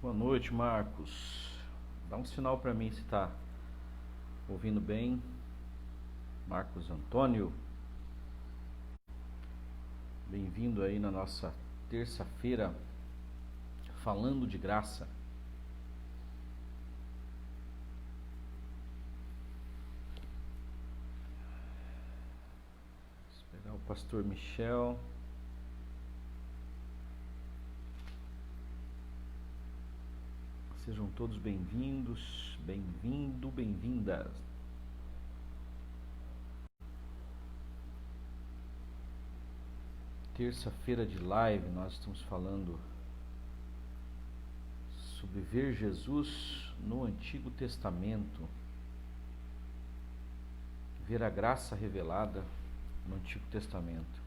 Boa noite, Marcos. Dá um sinal para mim se está ouvindo bem. Marcos Antônio, bem-vindo aí na nossa terça-feira, falando de graça. Vou esperar o pastor Michel. Sejam todos bem-vindos, bem-vindas. Terça-feira de live, nós estamos falando sobre ver Jesus no Antigo Testamento, ver a graça revelada no Antigo Testamento.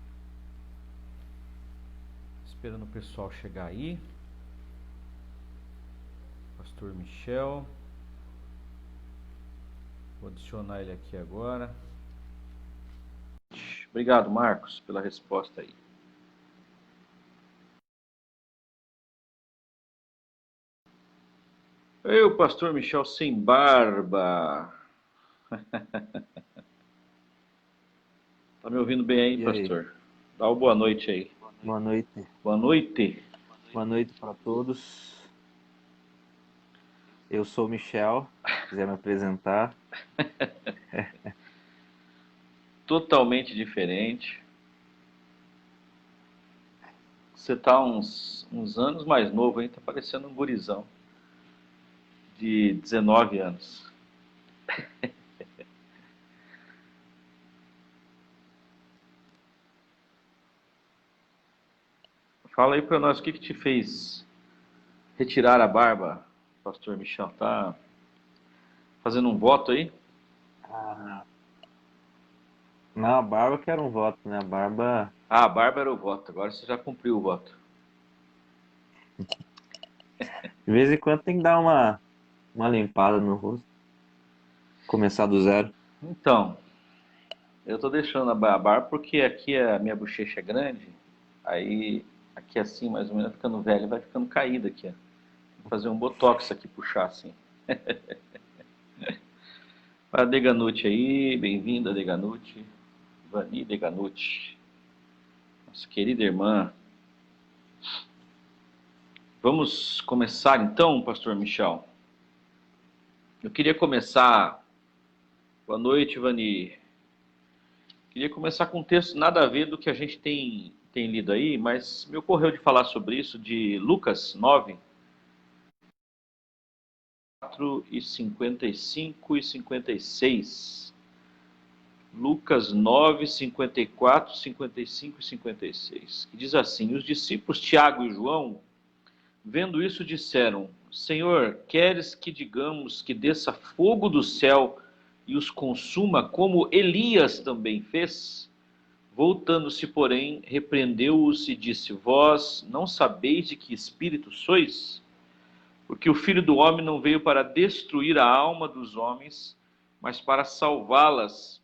Esperando o pessoal chegar aí. Pastor Michel, vou adicionar ele aqui agora. Obrigado, Marcos, pela resposta aí. Eu, pastor Michel sem barba. Tá me ouvindo bem aí, pastor? Dá uma boa noite aí. Boa noite. Boa noite. Boa noite para todos. Eu sou o Michel, se quiser me apresentar. Totalmente diferente. Você tá uns anos mais novo, hein? Tá parecendo um gurizão de 19 anos. Fala aí pra nós, o que te fez retirar a barba, pastor Michel? Tá fazendo um voto aí? Não, a barba que era um voto, né? A barba... Ah, a barba era o voto, agora você já cumpriu o voto. De vez em quando tem que dar uma limpada no rosto. Começar do zero. Então, eu tô deixando a barba porque aqui a minha bochecha é grande, aí aqui assim, mais ou menos, ficando velho, vai ficando caída aqui, ó. Vou fazer um botox aqui, puxar assim. Para a Deganucci aí, bem-vinda, Deganucci. Vani Deganucci, nossa querida irmã. Vamos começar então, pastor Michel. Eu queria começar... Boa noite, Vani. Queria começar com um texto nada a ver do que a gente tem lido aí, mas me ocorreu de falar sobre isso, de Lucas 9, 4 e 55 e 56. Lucas 9, 54, 55 e 56. Que diz assim: os discípulos Tiago e João, vendo isso, disseram: Senhor, queres que digamos que desça fogo do céu e os consuma, como Elias também fez? Voltando-se, porém, repreendeu-os e disse: vós não sabeis de que espírito sois? Porque o Filho do Homem não veio para destruir a alma dos homens, mas para salvá-las.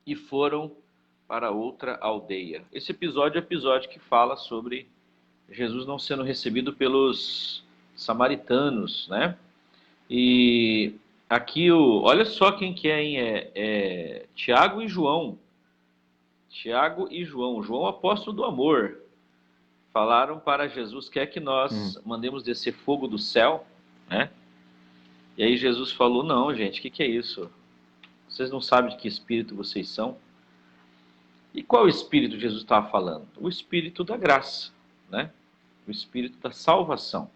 E foram para outra aldeia. Esse episódio é o episódio que fala sobre Jesus não sendo recebido pelos samaritanos, né? E aqui, olha só quem que é, hein? É Tiago e João. Tiago e João. João, apóstolo do amor. Falaram para Jesus: quer que nós mandemos descer fogo do céu, né? E aí Jesus falou: não, gente, o que é isso? Vocês não sabem de que espírito vocês são? E qual espírito Jesus estava falando? O espírito da graça, né? O espírito da salvação.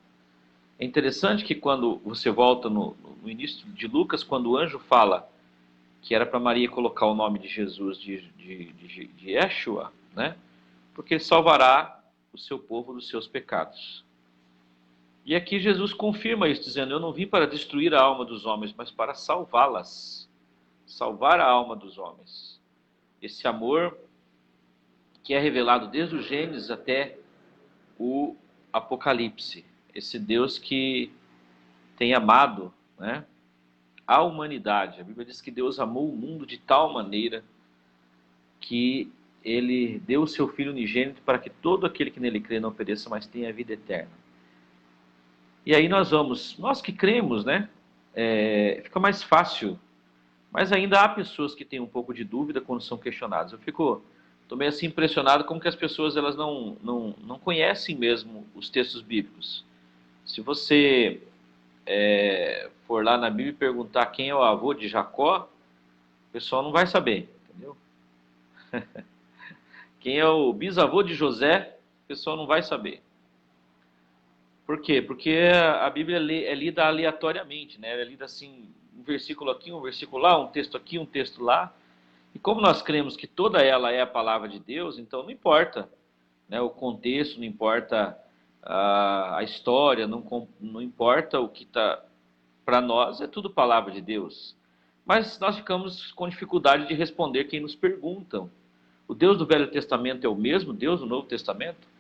É interessante que quando você volta no início de Lucas, quando o anjo fala que era para Maria colocar o nome de Jesus de Yeshua, né? Porque ele salvará o seu povo dos seus pecados. E aqui Jesus confirma isso, dizendo: eu não vim para destruir a alma dos homens, mas para salvá-las. Salvar a alma dos homens. Esse amor que é revelado desde o Gênesis até o Apocalipse. Esse Deus que tem amado, né, a humanidade. A Bíblia diz que Deus amou o mundo de tal maneira que ele deu o seu Filho unigênito para que todo aquele que nele crê não pereça, mas tenha a vida eterna. E aí nós que cremos, né? Fica mais fácil. Mas ainda há pessoas que têm um pouco de dúvida quando são questionadas. Estou meio assim impressionado como que as pessoas elas não conhecem mesmo os textos bíblicos. Se você for lá na Bíblia e perguntar quem é o avô de Jacó, o pessoal não vai saber, entendeu? Quem é o bisavô de José, o pessoal não vai saber. Por quê? Porque a Bíblia é lida aleatoriamente, né? É lida assim, um versículo aqui, um versículo lá, um texto aqui, um texto lá. E como nós cremos que toda ela é a palavra de Deus, então não importa, né, o contexto, não importa a história, não importa o que está para nós, é tudo palavra de Deus. Mas nós ficamos com dificuldade de responder quem nos perguntam. O Deus do Velho Testamento é o mesmo Deus do Novo Testamento?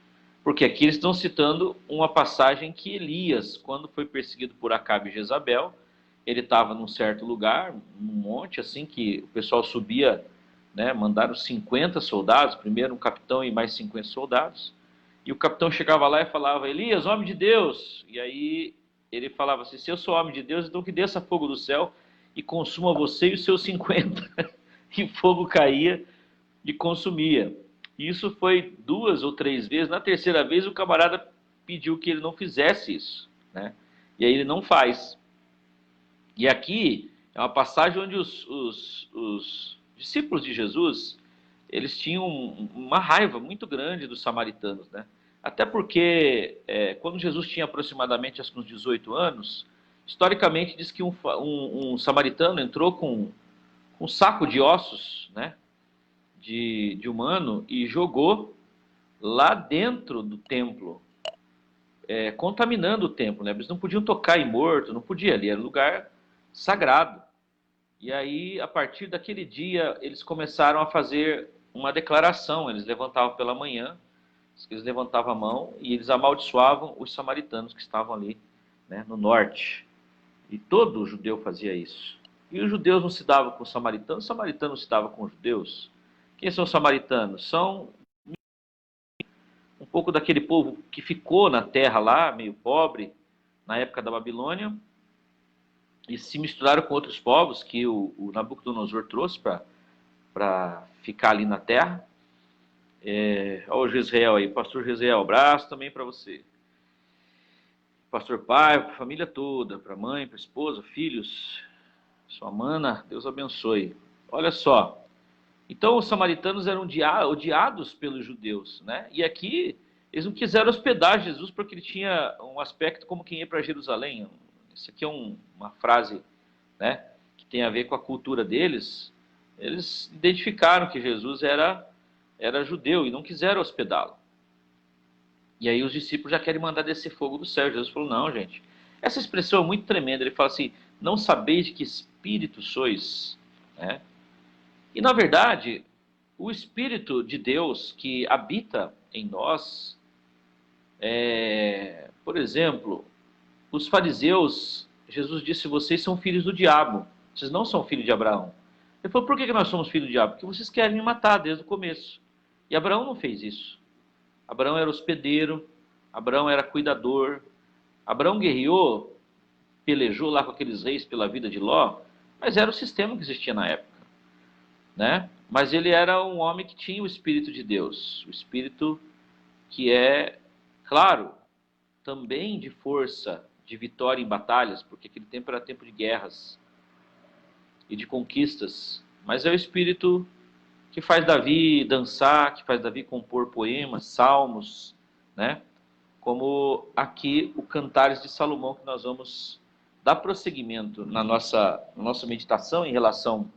Porque aqui eles estão citando uma passagem que Elias, quando foi perseguido por Acabe e Jezabel, ele estava num certo lugar, num monte, assim, que o pessoal subia, né, mandaram 50 soldados, primeiro um capitão e mais 50 soldados, e o capitão chegava lá e falava, Elias, homem de Deus, e aí ele falava assim, se eu sou homem de Deus, então que desça fogo do céu e consuma você e os seus 50. E fogo caía e consumia. Isso foi 2 ou 3 vezes. Na terceira vez, o camarada pediu que ele não fizesse isso, né? E aí ele não faz. E aqui é uma passagem onde os discípulos de Jesus, eles tinham uma raiva muito grande dos samaritanos, né? Até porque, quando Jesus tinha aproximadamente acho que uns 18 anos, historicamente diz que um samaritano entrou com um saco de ossos, né? De humano e jogou lá dentro do templo, contaminando o templo, né? Eles não podiam tocar em morto, não podia, ali era lugar sagrado. E aí, a partir daquele dia, eles começaram a fazer uma declaração. Eles levantavam pela manhã, eles levantavam a mão e eles amaldiçoavam os samaritanos que estavam ali, né, no norte. E todo judeu fazia isso. E os judeus não se davam com os samaritanos não se davam com os judeus. Quem são os samaritanos? São um pouco daquele povo que ficou na terra lá, meio pobre, na época da Babilônia, e se misturaram com outros povos que o Nabucodonosor trouxe para ficar ali na terra. Olha o Jezreel aí, pastor Jezreel, abraço também para você. Pastor Pai, família toda, para mãe, para esposa, filhos, sua mana, Deus abençoe. Olha só, então os samaritanos eram odiados pelos judeus, né? E aqui eles não quiseram hospedar Jesus porque ele tinha um aspecto como quem ia para Jerusalém. Isso aqui é uma frase, né, que tem a ver com a cultura deles. Eles identificaram que Jesus era judeu e não quiseram hospedá-lo. E aí os discípulos já querem mandar descer fogo do céu. Jesus falou, não, gente. Essa expressão é muito tremenda. Ele fala assim, não sabeis de que espírito sois, né? E, na verdade, o Espírito de Deus que habita em nós, por exemplo, os fariseus, Jesus disse, vocês são filhos do diabo, vocês não são filhos de Abraão. Ele falou, por que nós somos filhos do diabo? Porque vocês querem me matar desde o começo. E Abraão não fez isso. Abraão era hospedeiro, Abraão era cuidador, Abraão guerreou, pelejou lá com aqueles reis pela vida de Ló, mas era o sistema que existia na época, né? Mas ele era um homem que tinha o Espírito de Deus, o Espírito que é, claro, também de força, de vitória em batalhas, porque aquele tempo era tempo de guerras e de conquistas, mas é o Espírito que faz Davi dançar, que faz Davi compor poemas, salmos, né? Como aqui o Cantares de Salomão, que nós vamos dar prosseguimento na nossa meditação em relação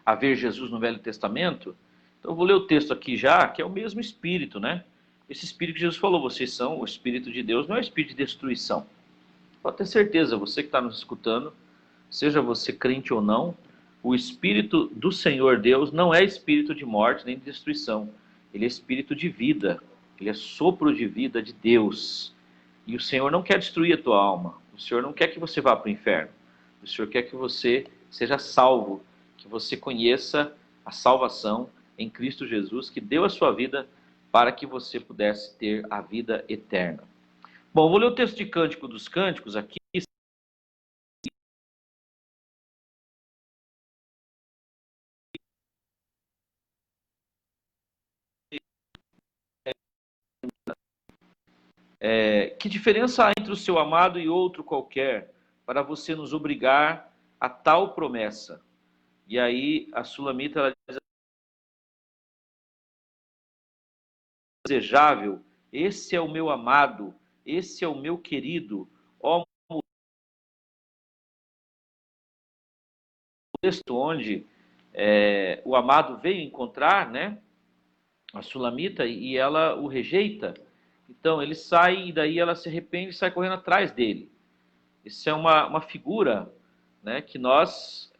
a ver Jesus no Velho Testamento. Então eu vou ler o texto aqui já, que é o mesmo Espírito, né? Esse Espírito que Jesus falou, vocês são o Espírito de Deus, não é o Espírito de destruição. Pode ter certeza, você que está nos escutando, seja você crente ou não, o Espírito do Senhor Deus não é espírito de morte nem de destruição. Ele é espírito de vida, ele é sopro de vida de Deus. E o Senhor não quer destruir a tua alma, o Senhor não quer que você vá para o inferno, o Senhor quer que você seja salvo, que você conheça a salvação em Cristo Jesus, que deu a sua vida para que você pudesse ter a vida eterna. Bom, vou ler o texto de Cântico dos Cânticos aqui. Que diferença há entre o seu amado e outro qualquer, para você nos obrigar a tal promessa? E aí a Sulamita ela diz: desejável, esse é o meu amado, esse é o meu querido. Ó, texto onde o amado veio encontrar, né, a Sulamita, e ela o rejeita. Então ele sai e daí ela se arrepende e sai correndo atrás dele. Isso é uma figura, né, que nós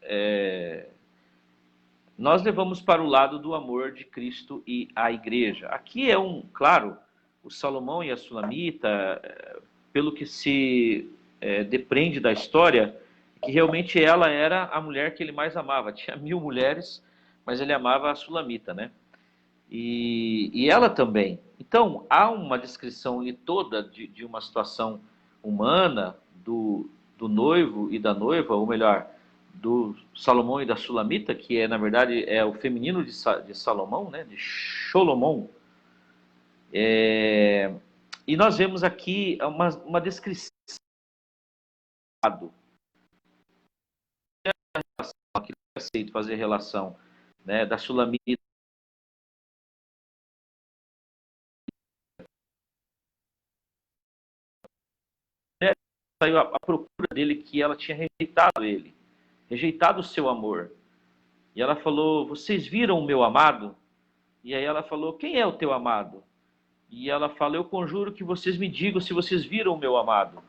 levamos para o lado do amor de Cristo e a igreja. Aqui é claro, o Salomão e a Sulamita, pelo que se depreende da história, que realmente ela era a mulher que ele mais amava. Tinha 1000 mulheres, mas ele amava a Sulamita, né? E ela também. Então, há uma descrição ali toda de uma situação humana do noivo e da noiva, ou melhor, do Salomão e da Sulamita, que na verdade é o feminino de Salomão, né, de Solomon. E nós vemos aqui uma descrição aqui aceito fazer relação, né, da Sulamita, né, saiu a procura dele, que ela tinha rejeitado ele, rejeitado o seu amor. E ela falou: vocês viram o meu amado? E aí ela falou: quem é o teu amado? E ela fala: eu conjuro que vocês me digam se vocês viram o meu amado.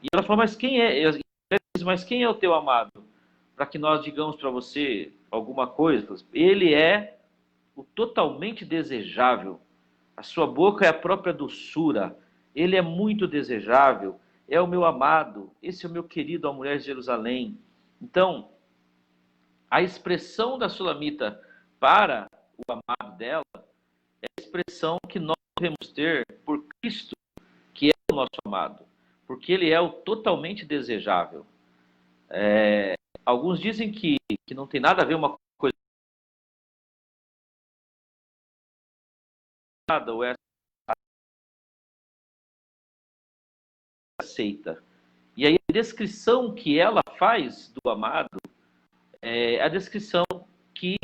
E ela falou: mas quem é o teu amado? Para que nós digamos para você alguma coisa. Ele é o totalmente desejável. A sua boca é a própria doçura. Ele é muito desejável. É o meu amado. Esse é o meu querido, a mulher de Jerusalém. Então, a expressão da Sulamita para o amado dela é a expressão que nós devemos ter por Cristo, que é o nosso amado, porque ele é o totalmente desejável. Alguns dizem que não tem nada a ver uma coisa ou essa aceita. E aí a descrição que ela faz do amado é a descrição que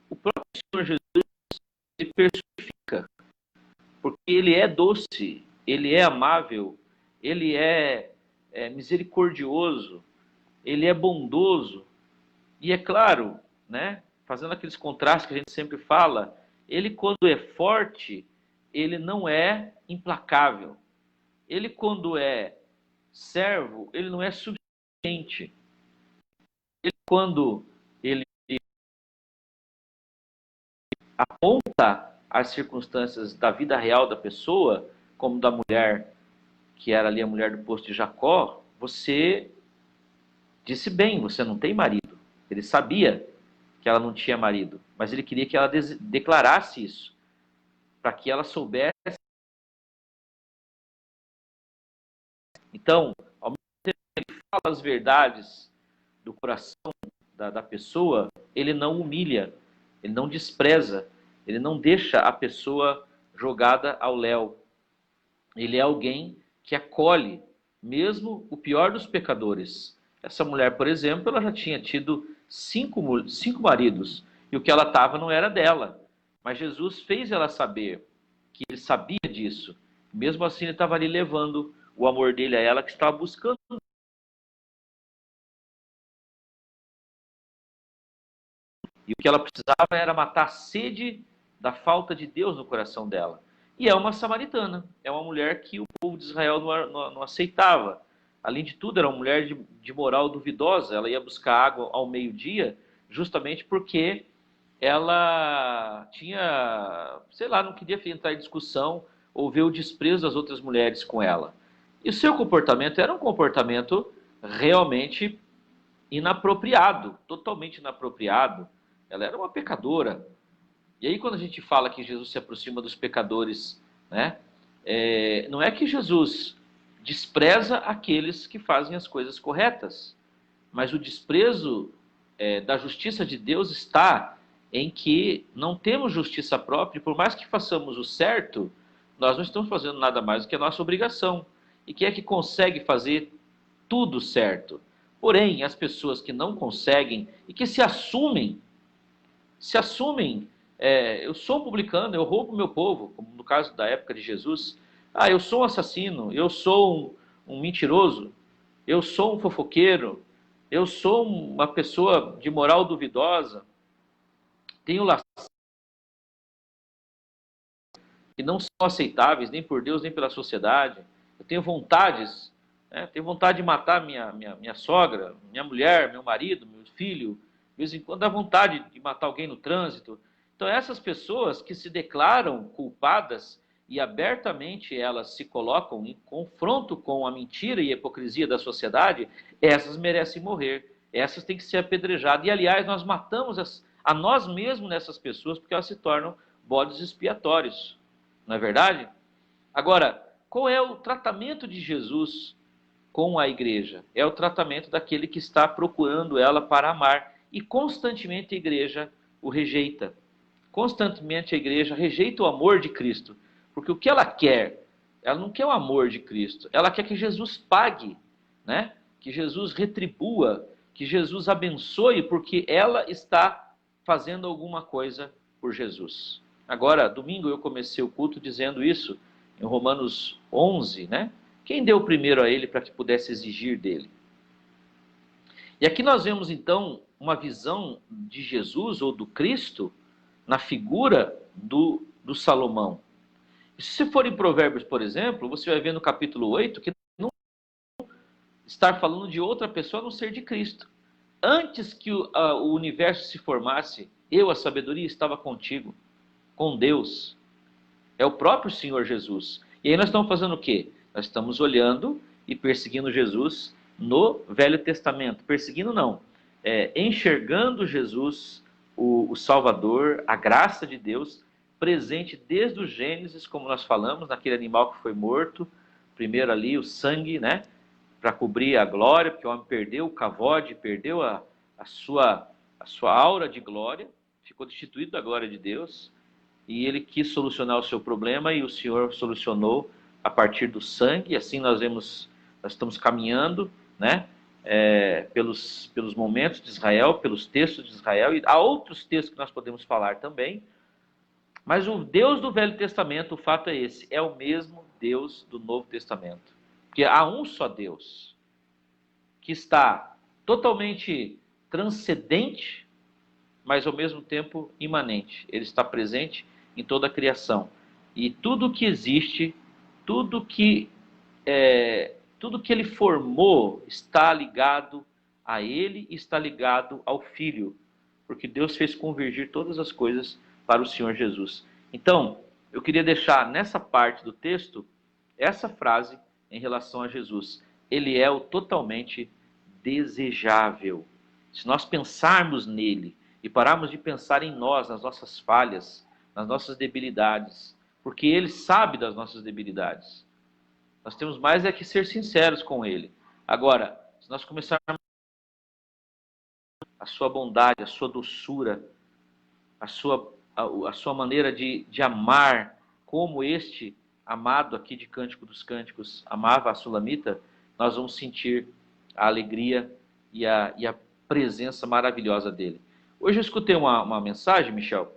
o próprio Senhor Jesus personifica, porque ele é doce, ele é amável, ele é misericordioso, ele é bondoso. E é claro, né, fazendo aqueles contrastes que a gente sempre fala, ele quando é forte, ele não é implacável. Ele quando é servo, ele não é suficiente. Ele quando ele aponta as circunstâncias da vida real da pessoa, como da mulher, que era ali a mulher do poço de Jacó, você disse bem, você não tem marido. Ele sabia que ela não tinha marido, mas ele queria que ela declarasse isso, para que ela soubesse. Então, ao mesmo tempo que ele fala as verdades do coração da pessoa, ele não humilha, ele não despreza, ele não deixa a pessoa jogada ao léu. Ele é alguém que acolhe mesmo o pior dos pecadores. Essa mulher, por exemplo, ela já tinha tido cinco maridos, e o que ela estava não era dela. Mas Jesus fez ela saber que ele sabia disso. Mesmo assim, ele estava ali levando o amor dele a ela, que estava buscando. E o que ela precisava era matar a sede da falta de Deus no coração dela. E é uma samaritana, é uma mulher que o povo de Israel não aceitava. Além de tudo, era uma mulher de moral duvidosa. Ela ia buscar água ao meio-dia, justamente porque ela tinha, sei lá, não queria entrar em discussão ou ver o desprezo das outras mulheres com ela. E o seu comportamento era um comportamento realmente inapropriado, totalmente inapropriado. Ela era uma pecadora. E aí, quando a gente fala que Jesus se aproxima dos pecadores, né? Não é que Jesus despreza aqueles que fazem as coisas corretas. Mas o desprezo da justiça de Deus está em que não temos justiça própria, e por mais que façamos o certo, nós não estamos fazendo nada mais do que a nossa obrigação. E quem é que consegue fazer tudo certo? Porém, as pessoas que não conseguem e que se assumem, eu sou um publicano, eu roubo o meu povo, como no caso da época de Jesus. Eu sou um assassino, eu sou um mentiroso, eu sou um fofoqueiro, eu sou uma pessoa de moral duvidosa, tenho laços que não são aceitáveis nem por Deus nem pela sociedade, eu tenho vontades, tenho vontade de matar minha sogra, minha mulher, meu marido, meu filho, de vez em quando dá vontade de matar alguém no trânsito. Então essas pessoas que se declaram culpadas e abertamente elas se colocam em confronto com a mentira e a hipocrisia da sociedade, essas merecem morrer, essas têm que ser apedrejadas. E aliás, nós matamos a nós mesmos nessas pessoas porque elas se tornam bodes expiatórios, não é verdade? Agora, qual é o tratamento de Jesus com a igreja? É o tratamento daquele que está procurando ela para amar. E constantemente a igreja o rejeita. Constantemente a igreja rejeita o amor de Cristo. Porque o que ela não quer o amor de Cristo. Ela quer que Jesus pague, né? Que Jesus retribua, que Jesus abençoe, porque ela está fazendo alguma coisa por Jesus. Agora, domingo eu comecei o culto dizendo isso, em Romanos 11, né? Quem deu primeiro a ele para que pudesse exigir dele? E aqui nós vemos então uma visão de Jesus ou do Cristo na figura do Salomão. E se você for em Provérbios, por exemplo, você vai ver no capítulo 8 que não está falando de outra pessoa a não ser de Cristo. Antes que o universo se formasse, eu, a sabedoria, estava contigo, com Deus. É o próprio Senhor Jesus. E aí nós estamos fazendo o quê? Nós estamos olhando e perseguindo Jesus no Velho Testamento. Perseguindo não, enxergando Jesus, o Salvador, a graça de Deus, presente desde o Gênesis, como nós falamos, naquele animal que foi morto, primeiro ali o sangue, né, para cobrir a glória, porque o homem perdeu o cavode, perdeu a sua aura de glória, ficou destituído da glória de Deus, e ele quis solucionar o seu problema, e o Senhor solucionou a partir do sangue. E assim nós estamos caminhando, né, pelos momentos de Israel, pelos textos de Israel, e há outros textos que nós podemos falar também, mas o Deus do Velho Testamento, o fato é esse, é o mesmo Deus do Novo Testamento, porque há um só Deus, que está totalmente transcendente, mas ao mesmo tempo imanente. Ele está presente em toda a criação. E tudo que existe, tudo que ele formou está ligado a ele e está ligado ao Filho, porque Deus fez convergir todas as coisas para o Senhor Jesus. Então, eu queria deixar nessa parte do texto essa frase em relação a Jesus. Ele é o totalmente desejável. Se nós pensarmos nele e pararmos de pensar em nós, nas nossas falhas, nas nossas debilidades, porque ele sabe das nossas debilidades. Nós temos mais é que ser sinceros com ele. Agora, se nós começarmos a sua bondade, a sua doçura, a sua maneira de amar, como este amado aqui de Cântico dos Cânticos amava a Sulamita, nós vamos sentir a alegria e a presença maravilhosa dele. Hoje eu escutei uma mensagem, Michel,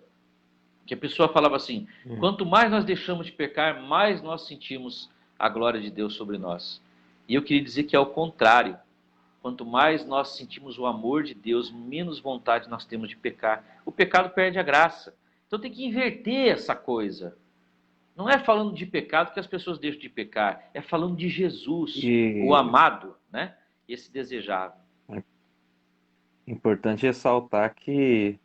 que a pessoa falava assim, quanto mais nós deixamos de pecar, mais nós sentimos a glória de Deus sobre nós. E eu queria dizer que é o contrário. Quanto mais nós sentimos o amor de Deus, menos vontade nós temos de pecar. O pecado perde a graça. Então tem que inverter essa coisa. Não é falando de pecado que as pessoas deixam de pecar, é falando de Jesus, o amado, né? Esse desejável. É importante ressaltar que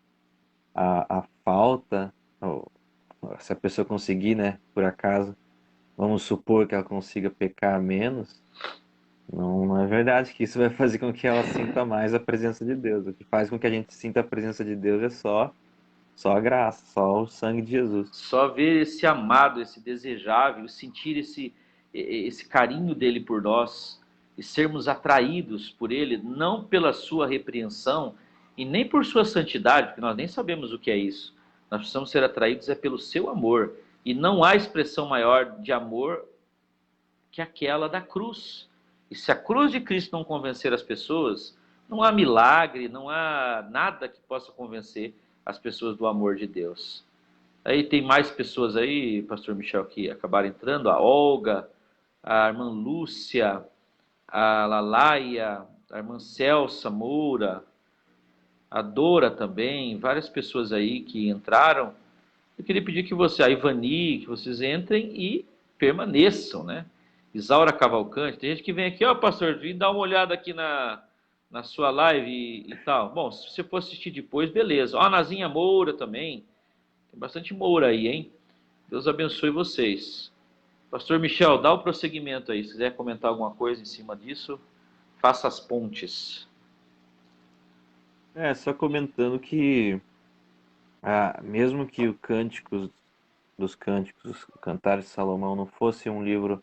a falta, se a pessoa conseguir, né, por acaso, vamos supor que ela consiga pecar menos, não é verdade que isso vai fazer com que ela sinta mais a presença de Deus. O que faz com que a gente sinta a presença de Deus é só a graça, só o sangue de Jesus. Só ver esse amado, esse desejável, sentir esse carinho dele por nós e sermos atraídos por ele, não pela sua repreensão e nem por sua santidade, porque nós nem sabemos o que é isso. Nós precisamos ser atraídos pelo seu amor. E não há expressão maior de amor que aquela da cruz. E se a cruz de Cristo não convencer as pessoas, não há milagre, não há nada que possa convencer as pessoas do amor de Deus. Aí tem mais pessoas aí, pastor Michel, que acabaram entrando, a Olga, a irmã Lúcia, a Lalaia, a irmã Celsa Moura, a Dora também, várias pessoas aí que entraram. Eu queria pedir que você, a Ivani, que vocês entrem e permaneçam, né? Isaura Cavalcante, tem gente que vem aqui, ó, pastor, vim dar uma olhada aqui na sua live e tal. Bom, se você for assistir depois, beleza. Ó, a Nazinha Moura também, tem bastante Moura aí, hein? Deus abençoe vocês. Pastor Michel, dá o prosseguimento aí. Se quiser comentar alguma coisa em cima disso, faça as pontes. Só comentando que, mesmo que o Cânticos dos Cânticos, o Cantar de Salomão, não fosse um livro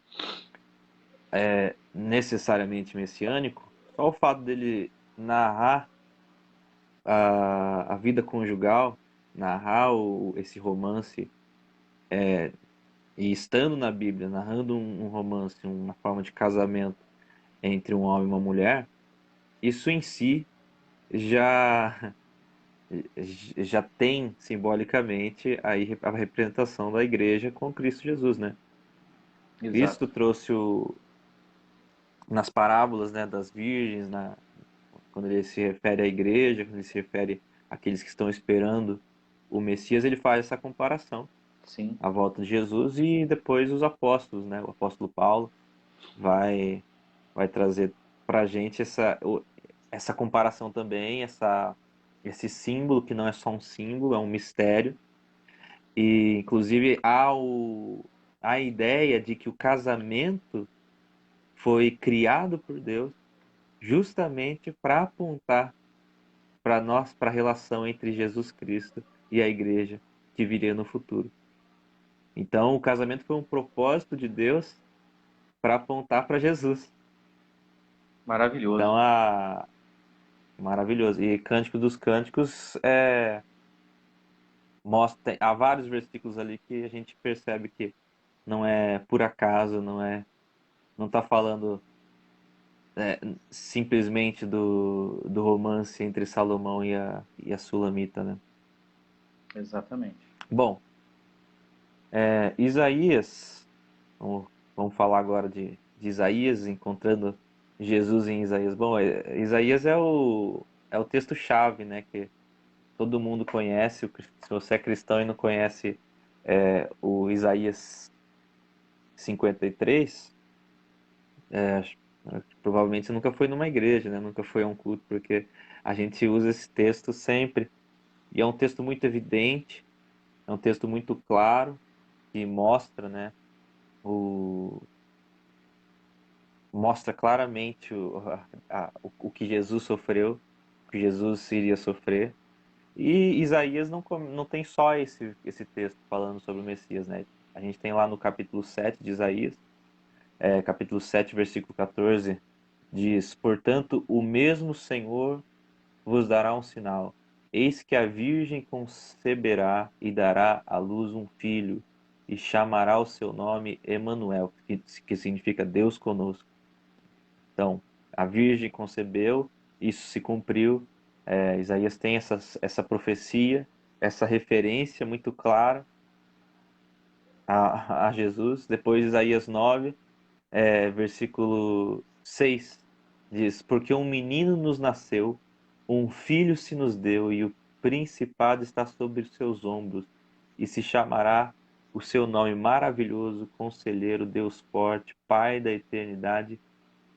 necessariamente messiânico, só o fato dele narrar a vida conjugal, narrar esse romance, e estando na Bíblia, narrando um romance, uma forma de casamento entre um homem e uma mulher, isso em si já já tem simbolicamente aí a representação da igreja com Cristo Jesus, né? Cristo Exato. trouxe nas parábolas, né, das virgens, quando ele se refere à igreja, quando ele se refere àqueles que estão esperando o Messias, ele faz essa comparação, Sim. a volta de Jesus, e depois os apóstolos, né? O apóstolo Paulo vai trazer para a gente essa comparação também, esse símbolo que não é só um símbolo, é um mistério. E inclusive há a ideia de que o casamento foi criado por Deus justamente para apontar para nós, para a relação entre Jesus Cristo e a igreja que viria no futuro. Então, o casamento foi um propósito de Deus para apontar para Jesus. Maravilhoso. Então, maravilhoso. E Cântico dos Cânticos mostra, há vários versículos ali que a gente percebe que não é por acaso, não está falando simplesmente do romance entre Salomão e a Sulamita, né? Exatamente. Bom, Isaías, vamos falar agora de Isaías, encontrando Jesus em Isaías. Bom, Isaías é o texto-chave, né, que todo mundo conhece. Se você é cristão e não conhece o Isaías 53, provavelmente você nunca foi numa igreja, né? Nunca foi a um culto, porque a gente usa esse texto sempre. E é um texto muito evidente, é um texto muito claro, que mostra, né, mostra claramente o que Jesus sofreu, o que Jesus iria sofrer. E Isaías não tem só esse texto falando sobre o Messias, né? A gente tem lá no capítulo 7 de Isaías, capítulo 7, versículo 14, diz: Portanto, o mesmo Senhor vos dará um sinal. Eis que a virgem conceberá e dará à luz um filho, e chamará o seu nome Emanuel, que significa Deus conosco. Então, a virgem concebeu, isso se cumpriu. Isaías tem essa profecia, essa referência muito clara a Jesus. Depois, Isaías 9, versículo 6, diz: Porque um menino nos nasceu, um filho se nos deu, e o principado está sobre os seus ombros, e se chamará o seu nome maravilhoso, Conselheiro, Deus forte, Pai da eternidade,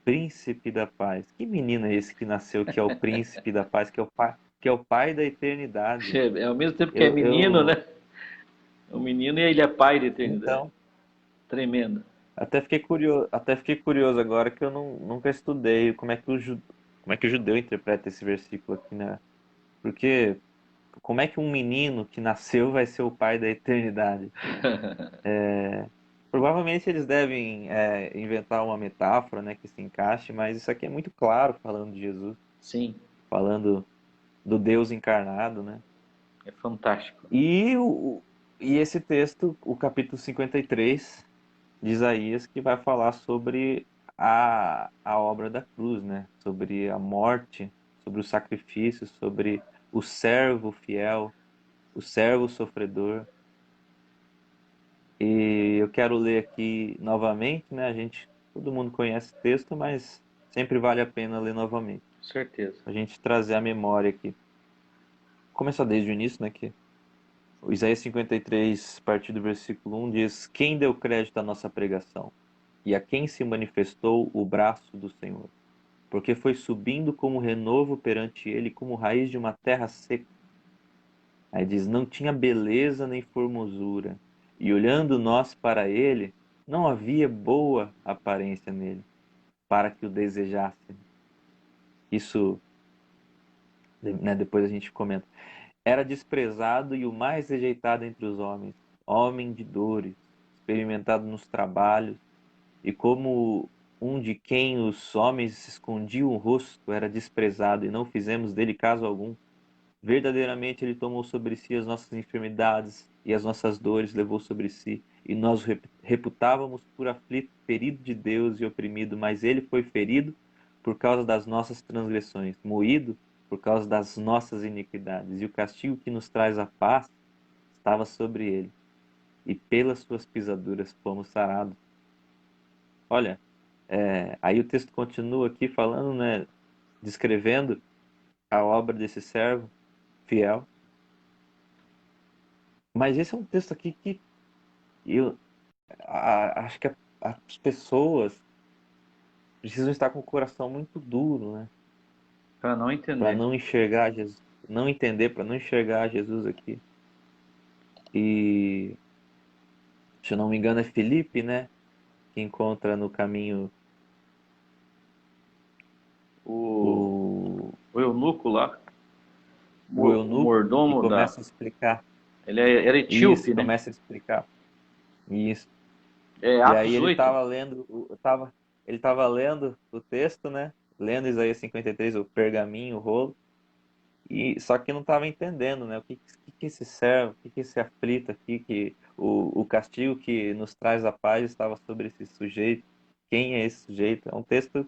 Príncipe da paz. Que menino é esse que nasceu, que é o Príncipe da paz, que é o pai da eternidade? É ao mesmo tempo que é Eu, menino, eu, né? É um menino e ele é pai da eternidade. então, Tremendo. até fiquei curioso agora que eu nunca estudei como é que o judeu interpreta esse versículo aqui, né? Porque como é que um menino que nasceu vai ser o pai da eternidade? Provavelmente eles devem inventar uma metáfora, né, que se encaixe, mas isso aqui é muito claro falando de Jesus, Sim, falando do Deus encarnado, né? é fantástico. E, e esse texto, o capítulo 53 de Isaías, que vai falar sobre a obra da cruz, né? Sobre a morte, sobre o sacrifício, sobre o servo fiel, o servo sofredor. E eu quero ler aqui novamente, né? Todo mundo conhece o texto, mas sempre vale a pena ler novamente. Certeza. A gente trazer a memória aqui. Começar desde o início, né? Que o Isaías 53, a partir do versículo 1, diz: Quem deu crédito à nossa pregação? E a quem se manifestou o braço do Senhor? Porque foi subindo como renovo perante ele, como raiz de uma terra seca. Aí diz: Não tinha beleza nem formosura. E olhando nós para ele, não havia boa aparência nele, para que o desejasse. Isso, né, depois a gente comenta. Era desprezado e o mais rejeitado entre os homens, homem de dores, experimentado nos trabalhos, e como um de quem os homens escondiam o rosto, era desprezado, e não fizemos dele caso algum. Verdadeiramente ele tomou sobre si as nossas enfermidades e as nossas dores levou sobre si, e nós o reputávamos por aflito, ferido de Deus e oprimido, mas ele foi ferido por causa das nossas transgressões, moído por causa das nossas iniquidades, e o castigo que nos traz a paz estava sobre ele, e pelas suas pisaduras fomos sarados. Olha, aí o texto continua aqui falando, né, descrevendo a obra desse servo fiel. Mas esse é um texto aqui que eu acho que as pessoas precisam estar com o coração muito duro, né, Para não para entender. não enxergar Jesus, não entender, para não enxergar Jesus aqui. E se eu não me engano é Felipe, né, que encontra no caminho O, o, o eunuco lá, o o eunuco que mordomo da. começa a explicar Ele era isso, etíope, né? começa a explicar isso. É E aí Atos ele 8. estava lendo, ele estava lendo o texto, né? Lendo Isaías 53, o pergaminho, o rolo, e só que não estava entendendo, né? O que esse servo, o que esse aflito aqui, que o castigo que nos traz a paz estava sobre esse sujeito. Quem é esse sujeito? É um texto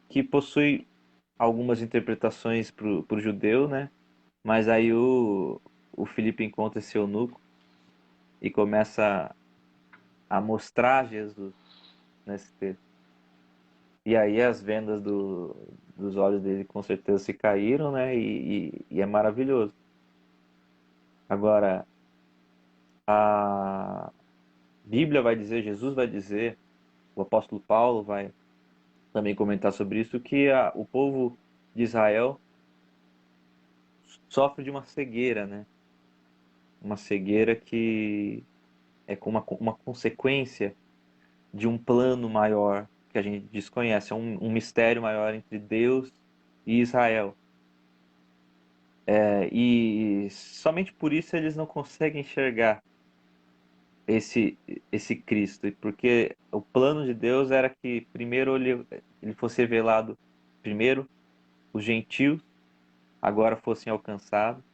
que possui algumas interpretações para o judeu, né? Mas aí o Filipe encontra esse eunuco e começa a mostrar Jesus nesse texto. E aí as vendas dos olhos dele com certeza se caíram, né? E é maravilhoso. Agora, a Bíblia vai dizer, Jesus vai dizer, o apóstolo Paulo vai também comentar sobre isso, que o povo de Israel sofre de uma cegueira, né? Uma cegueira que é como uma consequência de um plano maior que a gente desconhece, é um mistério maior entre Deus e Israel. E somente por isso eles não conseguem enxergar esse, esse Cristo, porque o plano de Deus era que primeiro ele fosse revelado, primeiro os gentios agora fossem alcançados,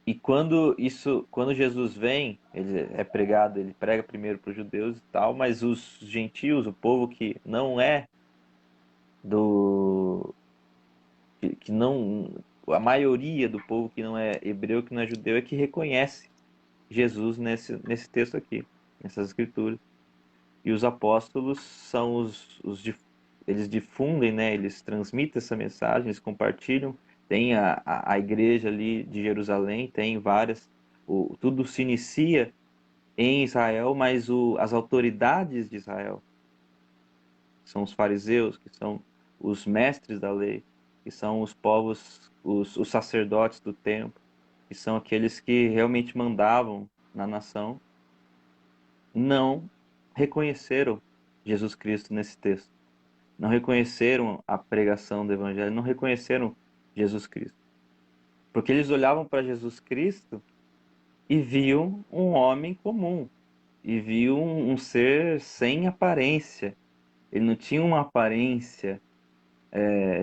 e quando Jesus vem, ele é pregado, ele prega primeiro para os judeus e tal, mas os gentios, o povo que não é do que não a maioria do povo que não é hebreu, que não é judeu, é que reconhece Jesus nesse texto aqui, nessas escrituras. E os apóstolos são eles difundem, né? Eles transmitem essa mensagem, eles compartilham. Tem a igreja ali de Jerusalém, tem várias. Tudo se inicia em Israel, mas as autoridades de Israel, que são os fariseus, que são os mestres da lei, que são os povos, os sacerdotes do templo, que são aqueles que realmente mandavam na nação, não reconheceram Jesus Cristo nesse texto. Não reconheceram a pregação do Evangelho, não reconheceram Jesus Cristo. Porque eles olhavam para Jesus Cristo e viu um homem comum, e viu um ser sem aparência. Ele não tinha uma aparência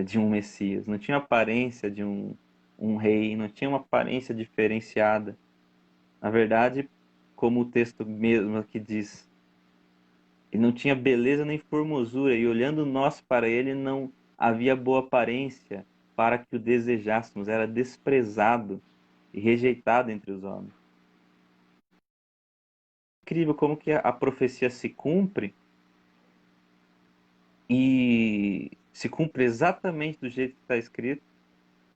de um Messias, não tinha aparência de um rei, não tinha uma aparência diferenciada. Na verdade, como o texto mesmo aqui diz, ele não tinha beleza nem formosura, e olhando nós para ele, não havia boa aparência para que o desejássemos, era desprezado e rejeitado entre os homens. Incrível como que a profecia se cumpre e se cumpre exatamente do jeito que está escrito,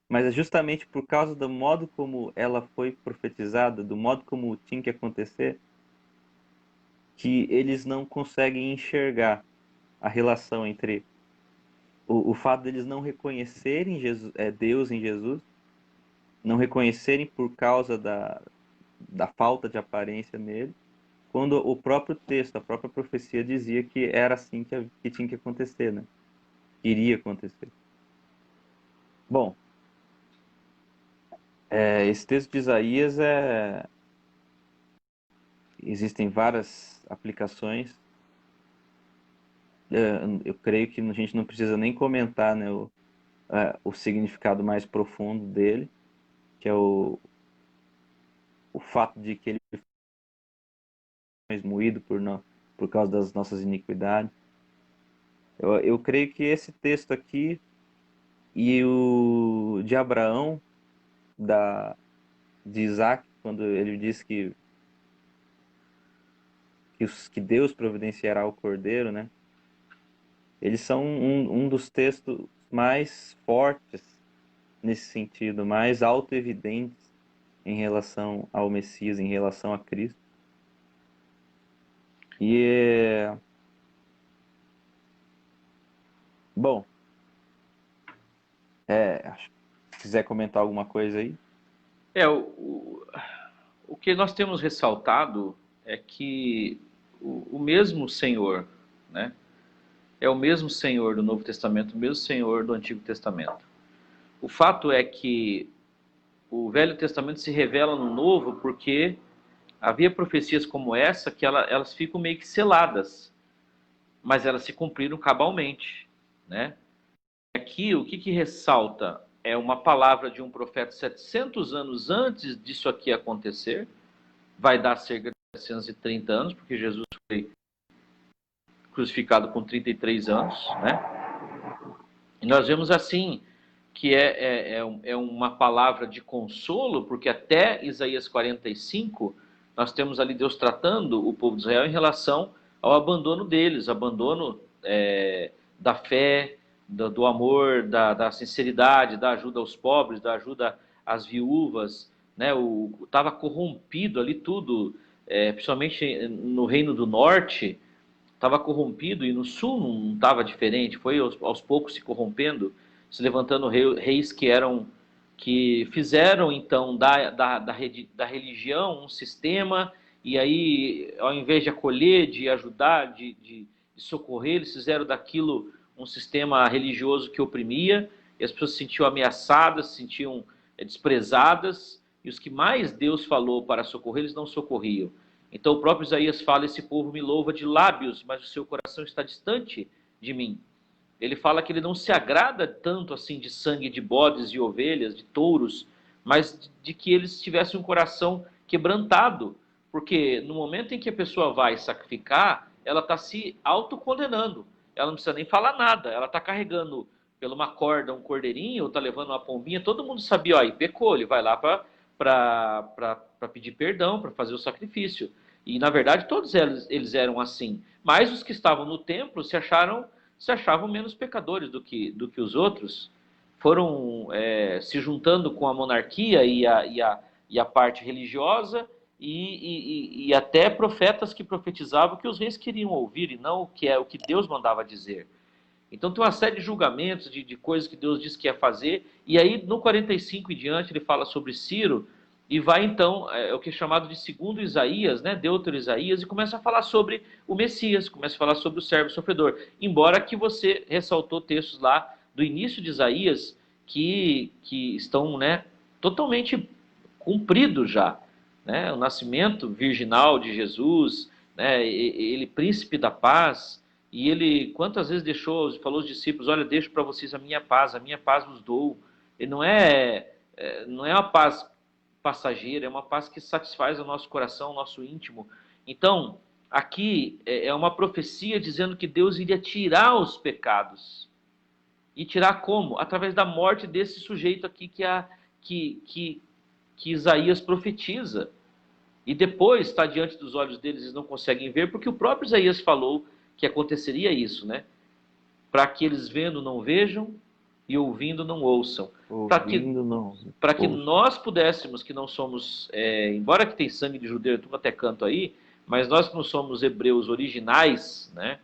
mas é justamente por causa do modo como ela foi profetizada, do modo como tinha que acontecer, que eles não conseguem enxergar a relação entre o fato deles não reconhecerem Jesus, Deus em Jesus, não reconhecerem por causa da falta de aparência nele, quando o próprio texto, a própria profecia dizia que era assim que tinha que acontecer, né? Que iria acontecer. Bom, esse texto de Isaías existem várias aplicações. Eu creio que a gente não precisa nem comentar, né, o significado mais profundo dele, que é o fato de que ele foi moído por causa das nossas iniquidades. Eu creio que esse texto aqui e o de Abraão, de Isaac, quando ele diz que Deus providenciará o cordeiro, né? Eles são um dos textos mais fortes nesse sentido, mais autoevidentes em relação ao Messias, em relação a Cristo. E, bom, se quiser comentar alguma coisa aí. O que nós temos ressaltado é que o mesmo Senhor, né, é o mesmo Senhor do Novo Testamento, o mesmo Senhor do Antigo Testamento. O fato é que o Velho Testamento se revela no Novo porque havia profecias como essa que elas ficam meio que seladas, mas elas se cumpriram cabalmente, né? Aqui, o que ressalta é uma palavra de um profeta 700 anos antes disso aqui acontecer, vai dar cerca de 730 anos, porque Jesus foi crucificado com 33 anos, né? E nós vemos assim que é uma palavra de consolo, porque até Isaías 45 nós temos ali Deus tratando o povo de Israel em relação ao abandono deles, abandono da fé, do amor, da sinceridade, da ajuda aos pobres, da ajuda às viúvas, né? Estava corrompido ali tudo, principalmente no Reino do Norte, estava corrompido, e no sul não estava diferente, foi aos poucos se corrompendo, se levantando reis que fizeram então da religião um sistema, e aí ao invés de acolher, de ajudar, de socorrer, eles fizeram daquilo um sistema religioso que oprimia, e as pessoas se sentiam ameaçadas, se sentiam desprezadas, e os que mais Deus falou para socorrer, eles não socorriam. Então o próprio Isaías fala: esse povo me louva de lábios, mas o seu coração está distante de mim. Ele fala que ele não se agrada tanto assim de sangue de bodes e ovelhas, de touros, mas de que eles tivessem um coração quebrantado, porque no momento em que a pessoa vai sacrificar, ela está se autocondenando, ela não precisa nem falar nada, ela está carregando pela uma corda um cordeirinho, ou está levando uma pombinha, todo mundo sabia, ó, e pecou, ele vai lá para pedir perdão, para fazer o sacrifício. E na verdade todos eles eram assim, mas os que estavam no templo se achavam menos pecadores do que os outros, foram se juntando com a monarquia e a parte religiosa, e até profetas que profetizavam que os reis queriam ouvir e não o que Deus mandava dizer. Então tem uma série de julgamentos, de coisas que Deus disse que ia fazer, e aí no 45 e diante ele fala sobre Ciro, e vai então, o que é chamado de segundo Isaías, né, Deutero Isaías, e começa a falar sobre o Messias, começa a falar sobre o servo sofredor. Embora que você ressaltou textos lá do início de Isaías que estão, né, totalmente cumpridos já. né? O nascimento virginal de Jesus, né? Ele príncipe da paz, e ele quantas vezes falou aos discípulos: olha, deixo para vocês a minha paz vos dou. Ele não é uma paz passageira, é uma paz que satisfaz o nosso coração, o nosso íntimo. Então, aqui é uma profecia dizendo que Deus iria tirar os pecados. E tirar como? Através da morte desse sujeito aqui que Isaías profetiza. E depois está diante dos olhos deles, eles não conseguem ver, porque o próprio Isaías falou que aconteceria isso, né? Para que eles vendo não vejam e ouvindo não ouçam. Ouvindo, não. Para que Ouço. nós pudéssemos, que não somos, embora que tem sangue de judeu, tudo até canto aí, mas nós que não somos hebreus originais, né?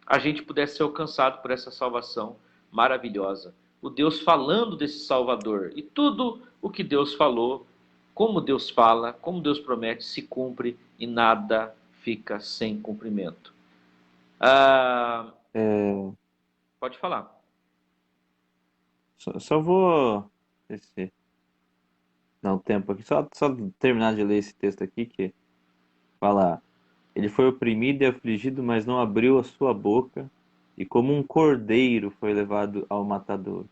A gente pudesse ser alcançado por essa salvação maravilhosa. O Deus falando desse Salvador. E tudo o que Deus falou, como Deus fala, como Deus promete, se cumpre e nada fica sem cumprimento. É, Pode falar. só vou dar um tempo aqui, só terminar de ler esse texto aqui que fala: ele foi oprimido e afligido, mas não abriu a sua boca, e como um cordeiro foi levado ao matadouro.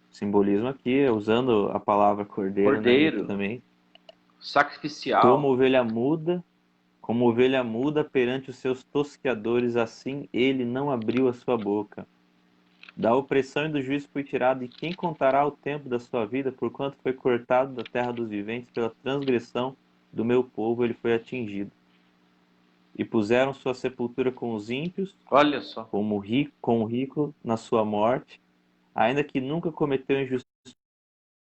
Simbolismo aqui, usando a palavra cordeiro, né, aqui Cordeiro, também. sacrificial. Como ovelha muda perante os seus tosqueadores, assim ele não abriu a sua boca. Da opressão e do juízo foi tirado, e quem contará o tempo da sua vida, porquanto foi cortado da terra dos viventes, pela transgressão do meu povo ele foi atingido. E puseram sua sepultura com os ímpios, Olha só. com o rico na sua morte, ainda que nunca cometeu injustiça,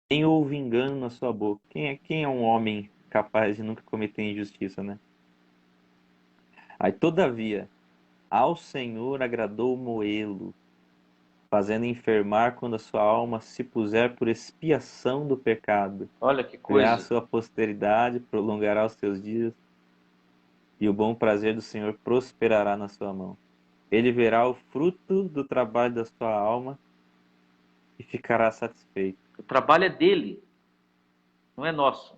nem houve engano na sua boca. Quem é um homem capaz de nunca cometer injustiça, né? Aí, todavia, ao Senhor agradou moê-lo, fazendo enfermar quando a sua alma se puser por expiação do pecado. Olha que Verá a coisa. sua posteridade, prolongará os seus dias, e o bom prazer do Senhor prosperará na sua mão. Ele verá o fruto do trabalho da sua alma e ficará satisfeito. O trabalho é dele, não é nosso.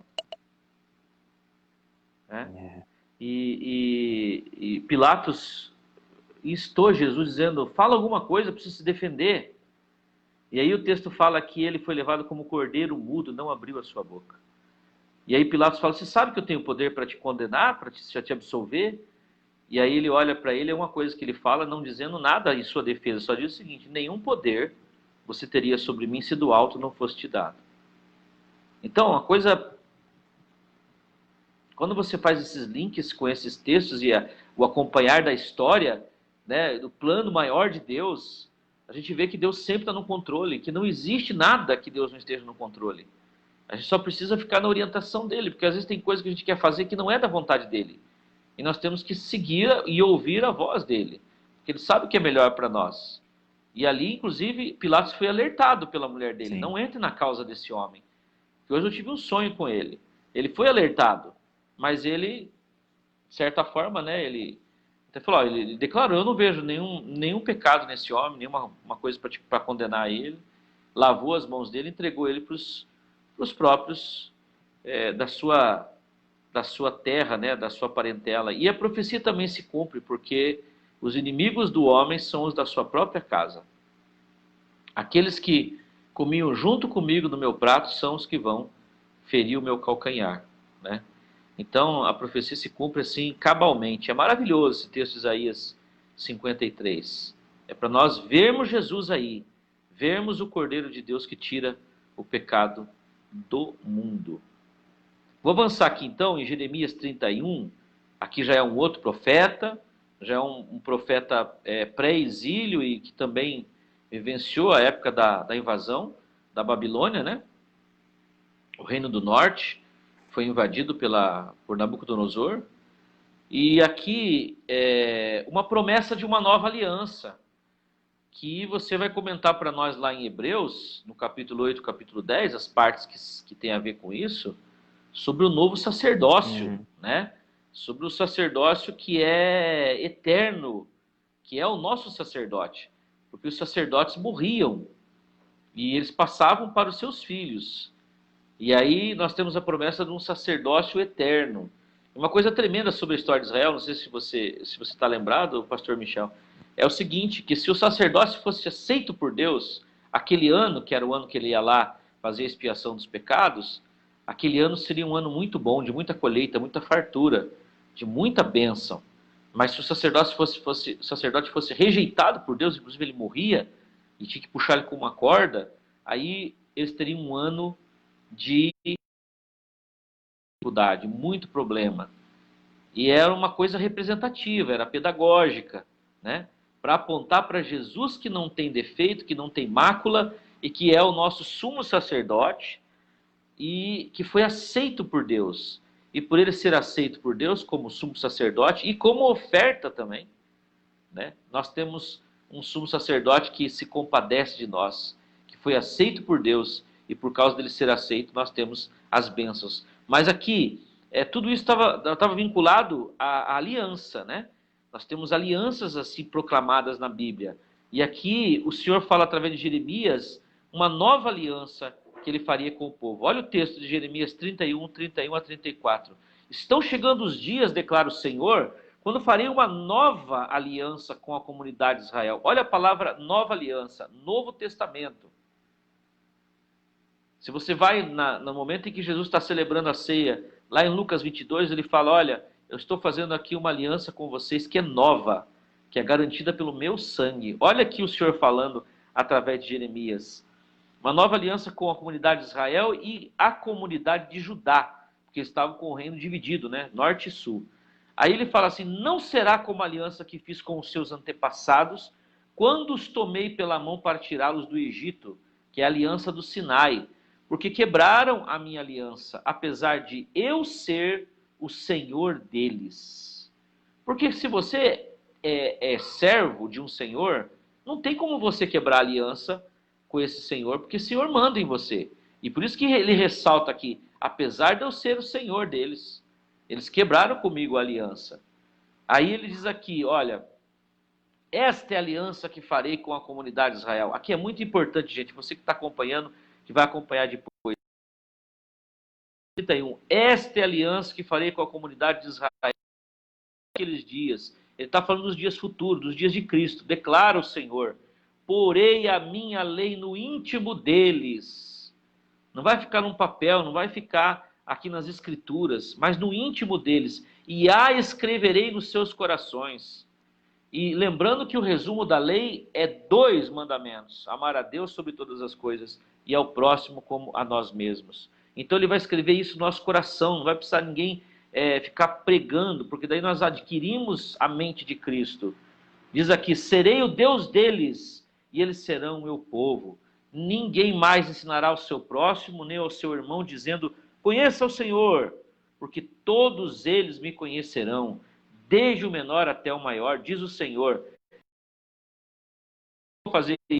Né? É. E Pilatos instou Jesus dizendo: fala alguma coisa, precisa se defender. E aí o texto fala que ele foi levado como cordeiro mudo, não abriu a sua boca. E aí Pilatos fala: você sabe que eu tenho poder para te condenar, para te absolver? E aí ele olha para ele, é uma coisa que ele fala, não dizendo nada em sua defesa, só diz o seguinte: nenhum poder você teria sobre mim se do alto não fosse te dado. Então, a coisa, quando você faz esses links com esses textos e o acompanhar da história, né, do plano maior de Deus, a gente vê que Deus sempre está no controle, que não existe nada que Deus não esteja no controle. A gente só precisa ficar na orientação dele, porque às vezes tem coisa que a gente quer fazer que não é da vontade dele. E nós temos que seguir e ouvir a voz dele, porque ele sabe o que é melhor para nós. E ali, inclusive, Pilatos foi alertado pela mulher dele: Sim. não entre na causa desse homem. Que hoje eu tive um sonho com ele. Ele foi alertado, mas ele, de certa forma, né, ele até falou: ele declarou: eu não vejo nenhum pecado nesse homem, nenhuma uma coisa para condenar ele. Lavou as mãos dele, entregou ele para os próprios da sua terra, né, da sua parentela. E a profecia também se cumpre, porque os inimigos do homem são os da sua própria casa. Aqueles que comiam junto comigo no meu prato são os que vão ferir o meu calcanhar, né? Então a profecia se cumpre assim cabalmente. É maravilhoso esse texto de Isaías 53. É para nós vermos Jesus aí, vermos o Cordeiro de Deus que tira o pecado do mundo. Vou avançar aqui então em Jeremias 31. Aqui já é um outro profeta, já é um profeta pré-exílio e que também vivenciou a época da invasão da Babilônia, né? O Reino do Norte foi invadido por Nabucodonosor. E aqui uma promessa de uma nova aliança, que você vai comentar para nós lá em Hebreus, no capítulo 8, capítulo 10, as partes que tem a ver com isso, sobre o novo sacerdócio, né? Sobre o sacerdócio que é eterno, que é o nosso sacerdote. Porque os sacerdotes morriam e eles passavam para os seus filhos. E aí nós temos a promessa de um sacerdócio eterno. Uma coisa tremenda sobre a história de Israel, não sei se você está lembrado, pastor Michel, é o seguinte, que se o sacerdócio fosse aceito por Deus, aquele ano, que era o ano que ele ia lá fazer a expiação dos pecados, aquele ano seria um ano muito bom, de muita colheita, muita fartura, de muita bênção. Mas se o sacerdote fosse rejeitado por Deus, inclusive ele morria, e tinha que puxar ele com uma corda, aí eles teriam um ano de dificuldade, muito problema. E era uma coisa representativa, era pedagógica, né? Para apontar para Jesus, que não tem defeito, que não tem mácula, e que é o nosso sumo sacerdote, e que foi aceito por Deus. E por ele ser aceito por Deus como sumo sacerdote, e como oferta também, né? Nós temos um sumo sacerdote que se compadece de nós, que foi aceito por Deus, e por causa dele ser aceito, nós temos as bênçãos. Mas aqui, tudo isso estava vinculado à aliança, né? Nós temos alianças assim proclamadas na Bíblia. E aqui o Senhor fala através de Jeremias uma nova aliança que ele faria com o povo. Olha o texto de Jeremias 31 a 34. Estão chegando os dias, declara o Senhor, quando farei uma nova aliança com a comunidade de Israel. Olha a palavra nova aliança, Novo Testamento. Se você vai no momento em que Jesus está celebrando a ceia, lá em Lucas 22, ele fala, olha, eu estou fazendo aqui uma aliança com vocês que é nova, que é garantida pelo meu sangue. Olha aqui o Senhor falando através de Jeremias. Uma nova aliança com a comunidade de Israel e a comunidade de Judá, porque estavam com o reino dividido, né? Norte e sul. Aí ele fala assim, não será como a aliança que fiz com os seus antepassados, quando os tomei pela mão para tirá-los do Egito, que é a aliança do Sinai, porque quebraram a minha aliança, apesar de eu ser o Senhor deles. Porque se você é servo de um Senhor, não tem como você quebrar a aliança com esse Senhor, porque o Senhor manda em você. E por isso que ele ressalta aqui, apesar de eu ser o Senhor deles, eles quebraram comigo a aliança. Aí ele diz aqui, olha, esta é a aliança que farei com a comunidade de Israel. Aqui é muito importante, gente, você que está acompanhando, que vai acompanhar depois. 31. Esta é a aliança que farei com a comunidade de Israel naqueles dias. Ele está falando dos dias futuros, dos dias de Cristo. Declara o Senhor, porei a minha lei no íntimo deles. Não vai ficar num papel, não vai ficar aqui nas escrituras, mas no íntimo deles. E a escreverei nos seus corações. E lembrando que o resumo da lei é 2 mandamentos: amar a Deus sobre todas as coisas e ao próximo como a nós mesmos. Então ele vai escrever isso no nosso coração, não vai precisar ninguém ficar pregando, porque daí nós adquirimos a mente de Cristo. Diz aqui, serei o Deus deles e eles serão o meu povo. Ninguém mais ensinará ao seu próximo, nem ao seu irmão, dizendo, conheça o Senhor, porque todos eles me conhecerão, desde o menor até o maior, diz o Senhor. Vou fazer isso.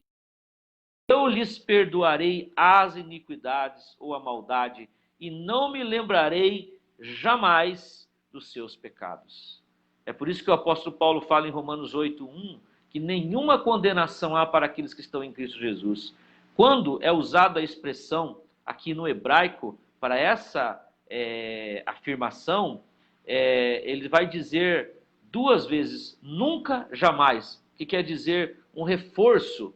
Eu lhes perdoarei as iniquidades ou a maldade, e não me lembrarei jamais dos seus pecados. É por isso que o apóstolo Paulo fala em Romanos 8:1, que nenhuma condenação há para aqueles que estão em Cristo Jesus. Quando é usada a expressão aqui no hebraico para essa afirmação, ele vai dizer 2 vezes, nunca, jamais, que quer dizer um reforço,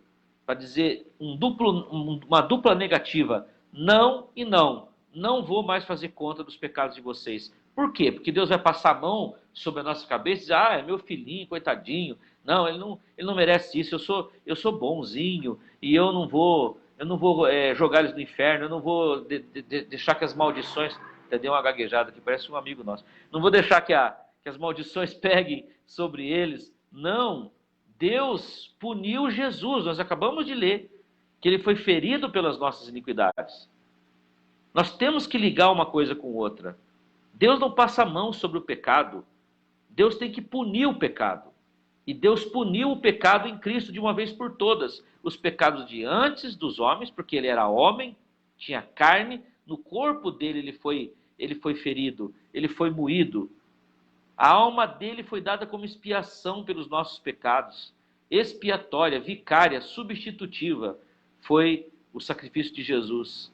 para dizer uma dupla negativa, não e não. Não vou mais fazer conta dos pecados de vocês. Por quê? Porque Deus vai passar a mão sobre a nossa cabeça e dizer, é meu filhinho, coitadinho. Não, ele não merece isso, eu sou bonzinho e eu não vou jogar eles no inferno, eu não vou deixar que as maldições... Até deu uma gaguejada aqui, parece um amigo nosso. Não vou deixar que as maldições peguem sobre eles. Não, Deus puniu Jesus, nós acabamos de ler, que ele foi ferido pelas nossas iniquidades. Nós temos que ligar uma coisa com outra. Deus não passa a mão sobre o pecado. Deus tem que punir o pecado. E Deus puniu o pecado em Cristo de uma vez por todas. Os pecados de antes dos homens, porque ele era homem, tinha carne, no corpo dele ele foi ferido, ele foi moído. A alma dele foi dada como expiação pelos nossos pecados. Expiatória, vicária, substitutiva, foi o sacrifício de Jesus.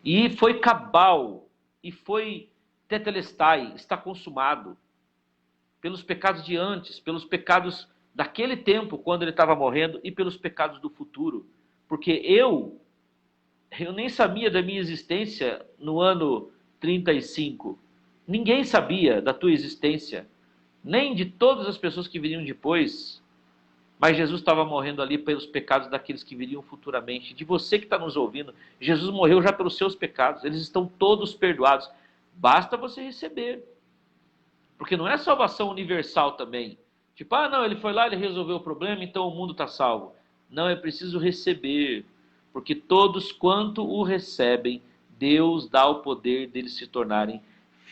E foi cabal, e foi tetelestai, está consumado, pelos pecados de antes, pelos pecados daquele tempo, quando ele estava morrendo, e pelos pecados do futuro. Porque eu nem sabia da minha existência no ano 35. Ninguém sabia da tua existência, nem de todas as pessoas que viriam depois. Mas Jesus estava morrendo ali pelos pecados daqueles que viriam futuramente. De você que está nos ouvindo, Jesus morreu já pelos seus pecados. Eles estão todos perdoados. Basta você receber. Porque não é salvação universal também. Tipo, ah, não, ele foi lá, ele resolveu o problema, então o mundo está salvo. Não, é preciso receber. Porque todos quanto o recebem, Deus dá o poder deles se tornarem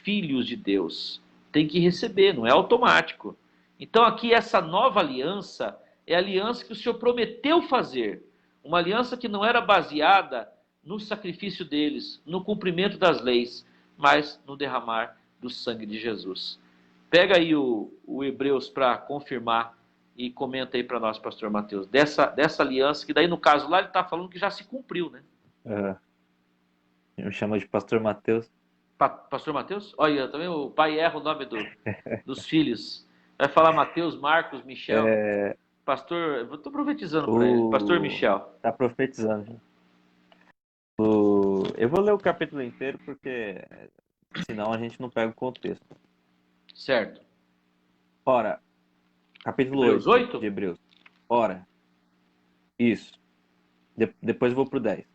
filhos de Deus. Tem que receber, não é automático. Então aqui essa nova aliança é a aliança que o Senhor prometeu fazer. Uma aliança que não era baseada no sacrifício deles, no cumprimento das leis, mas no derramar do sangue de Jesus. Pega aí o Hebreus para confirmar e comenta aí para nós, pastor Mateus, dessa aliança, que daí no caso lá ele está falando que já se cumpriu, né? Aham. Me chama de Pastor Mateus. Pastor Mateus? Olha, também o pai erra o nome dos filhos. Vai falar Mateus, Marcos, Michel. É, Pastor, eu estou profetizando para ele. Pastor Michel. Tá profetizando. Eu vou ler o capítulo inteiro porque senão a gente não pega o contexto. Certo. Ora, capítulo Hebreus 8 8? de Hebreus. Ora, isso. Depois eu vou pro 10.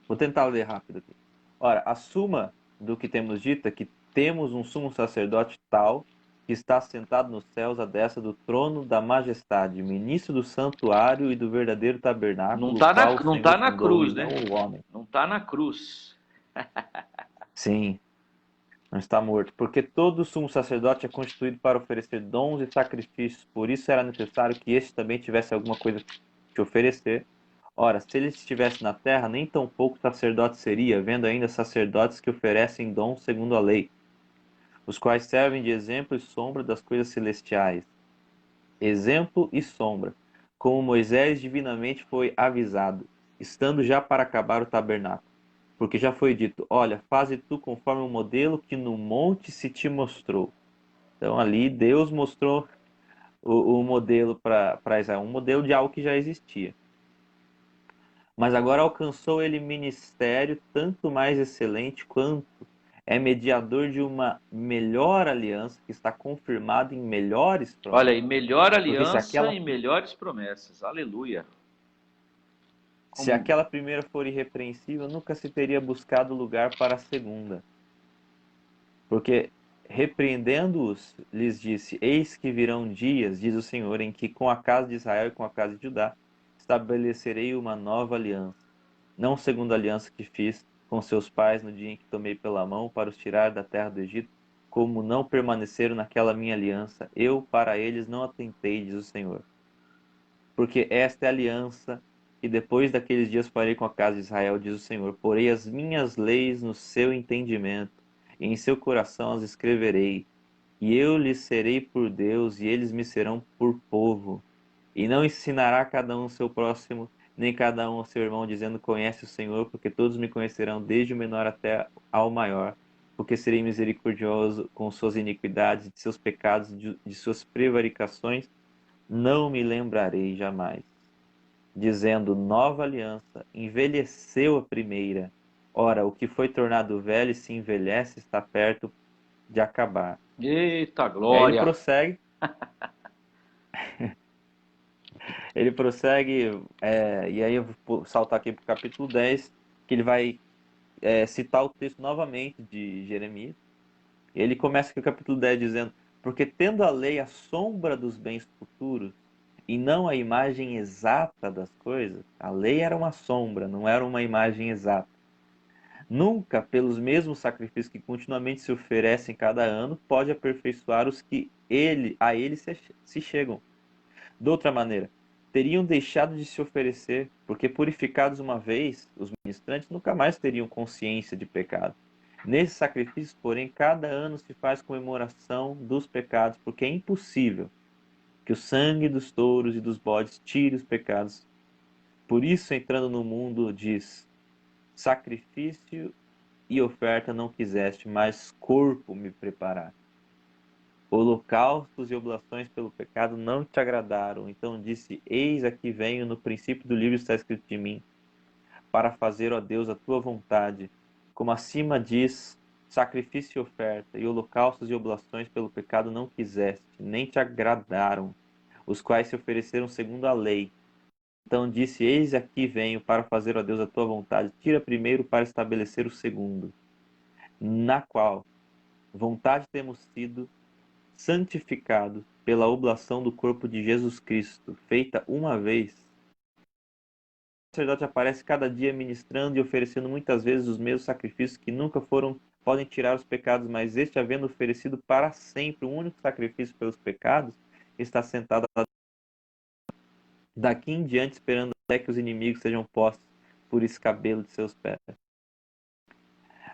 Vou tentar ler rápido aqui. Ora, a suma do que temos dito é que temos um sumo sacerdote tal que está sentado nos céus à destra do trono da majestade, ministro do santuário e do verdadeiro tabernáculo, o qual o Não Senhor tá na fundou e cruz, né? não o homem. Não está na cruz. Sim, não está morto, porque todo sumo sacerdote é constituído para oferecer dons e sacrifícios, por isso era necessário que este também tivesse alguma coisa que oferecer. Ora, se ele estivesse na terra, nem tão pouco sacerdote seria, vendo ainda sacerdotes que oferecem dons segundo a lei, os quais servem de exemplo e sombra das coisas celestiais. Exemplo e sombra, como Moisés divinamente foi avisado, estando já para acabar o tabernáculo. Porque já foi dito, olha, faze tu conforme o modelo que no monte se te mostrou. Então ali Deus mostrou o modelo para Israel, um modelo de algo que já existia. Mas agora alcançou ele ministério tanto mais excelente quanto é mediador de uma melhor aliança que está confirmada em melhores Olha promessas. aí, melhor Porque aliança e melhores promessas. Aleluia. se Como aquela primeira for irrepreensível, nunca se teria buscado lugar para a segunda. Porque repreendendo-os, lhes disse, eis que virão dias, diz o Senhor, em que com a casa de Israel e com a casa de Judá estabelecerei uma nova aliança, não segundo a aliança que fiz com seus pais no dia em que tomei pela mão para os tirar da terra do Egito, como não permaneceram naquela minha aliança, eu para eles não atentei, diz o Senhor. Porque esta é a aliança que depois daqueles dias farei com a casa de Israel, diz o Senhor. Porei as minhas leis no seu entendimento, e em seu coração as escreverei. E eu lhes serei por Deus, e eles me serão por povo. E não ensinará cada um seu próximo, nem cada um ao seu irmão, dizendo: Conhece o Senhor, porque todos me conhecerão, desde o menor até ao maior. Porque serei misericordioso com suas iniquidades, de seus pecados, de suas prevaricações, não me lembrarei jamais. Dizendo: Nova aliança, envelheceu a primeira. Ora, o que foi tornado velho e se envelhece está perto de acabar. eita E aí glória. ele prossegue, e aí eu vou saltar aqui para o capítulo 10, que ele vai citar o texto novamente de Jeremias. Ele começa aqui o capítulo 10 dizendo: Porque tendo a lei a sombra dos bens futuros, e não a imagem exata das coisas, a lei era uma sombra, não era uma imagem exata. Nunca, pelos mesmos sacrifícios que continuamente se oferecem cada ano, pode aperfeiçoar os que a ele se chegam. De outra maneira, teriam deixado de se oferecer, porque purificados uma vez, os ministrantes nunca mais teriam consciência de pecado. Nesses sacrifícios, porém, cada ano se faz comemoração dos pecados, porque é impossível que o sangue dos touros e dos bodes tire os pecados. Por isso, entrando no mundo, diz: sacrifício e oferta não quiseste, mas corpo me preparaste. Holocaustos e oblações pelo pecado não te agradaram. Então disse: Eis aqui venho, no princípio do livro está escrito de mim, para fazer, ó Deus, a tua vontade. Como acima diz, sacrifício e oferta, e holocaustos e oblações pelo pecado não quiseste, nem te agradaram, os quais se ofereceram segundo a lei. Então disse: Eis aqui venho, para fazer, ó Deus, a tua vontade. Tira primeiro para estabelecer o segundo, na qual vontade temos sido santificados pela oblação do corpo de Jesus Cristo, feita uma vez. O sacerdote aparece cada dia ministrando e oferecendo muitas vezes os mesmos sacrifícios que nunca podem tirar os pecados, mas este, havendo oferecido para sempre o único sacrifício pelos pecados, está sentado daqui em diante, esperando até que os inimigos sejam postos por escabelo de seus pés.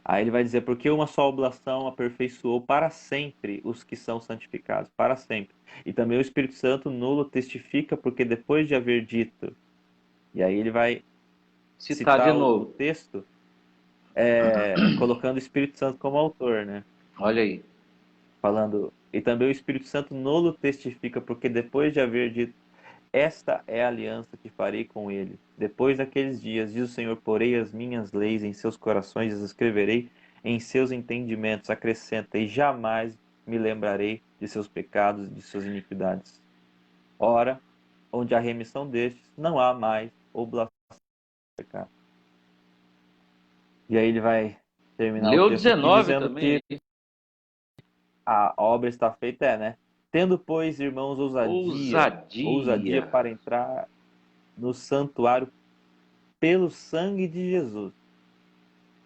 Aí ele vai dizer: porque uma só oblação aperfeiçoou para sempre os que são santificados, para sempre. E também o Espírito Santo nulo testifica, porque depois de haver dito, e aí ele vai Citar de citar o novo. texto, colocando o Espírito Santo como autor, né? Olha aí. Falando: e também o Espírito Santo nulo testifica, porque depois de haver dito, esta é a aliança que farei com ele. Depois daqueles dias, diz o Senhor, porei as minhas leis em seus corações, as escreverei em seus entendimentos. Acrescenta: e jamais me lembrarei de seus pecados e de suas iniquidades. Ora, onde há remissão destes, não há mais oblação do pecado. E aí ele vai terminar o Leu texto aqui 19 dizendo também que aí. a obra está feita, né? Tendo, pois, irmãos, ousadia Ousadia. para entrar no santuário pelo sangue de Jesus,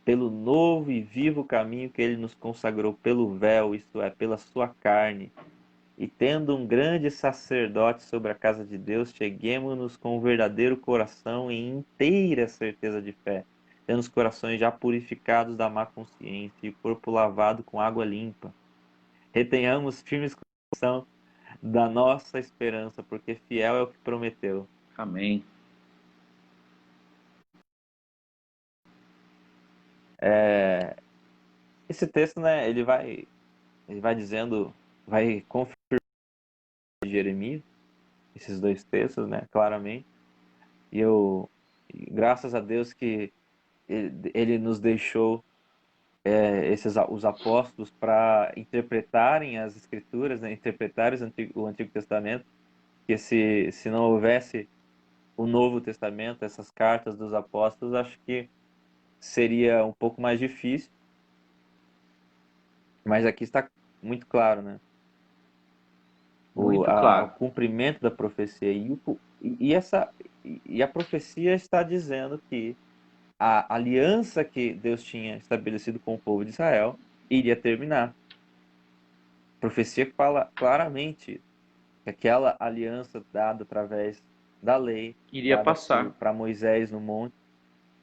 pelo novo e vivo caminho que ele nos consagrou pelo véu, isto é, pela sua carne. E tendo um grande sacerdote sobre a casa de Deus, cheguemo-nos com o verdadeiro coração e inteira certeza de fé, tendo os corações já purificados da má consciência e o corpo lavado com água limpa. Retenhamos firmes coração da nossa esperança, porque fiel é o que prometeu. Amém. Esse texto, né, ele vai dizendo, vai confirmar Jeremias, esses dois textos, né, claramente. E graças a Deus que ele nos deixou os apóstolos para interpretarem as escrituras, né, interpretarem o Antigo Testamento, que se não houvesse o Novo Testamento, essas cartas dos apóstolos, acho que seria um pouco mais difícil, mas aqui está muito claro, né? Muito O claro. cumprimento da profecia e a profecia está dizendo que a aliança que Deus tinha estabelecido com o povo de Israel iria terminar. A profecia fala claramente que aquela aliança dada através da lei, Iria dada passar. para Moisés no monte,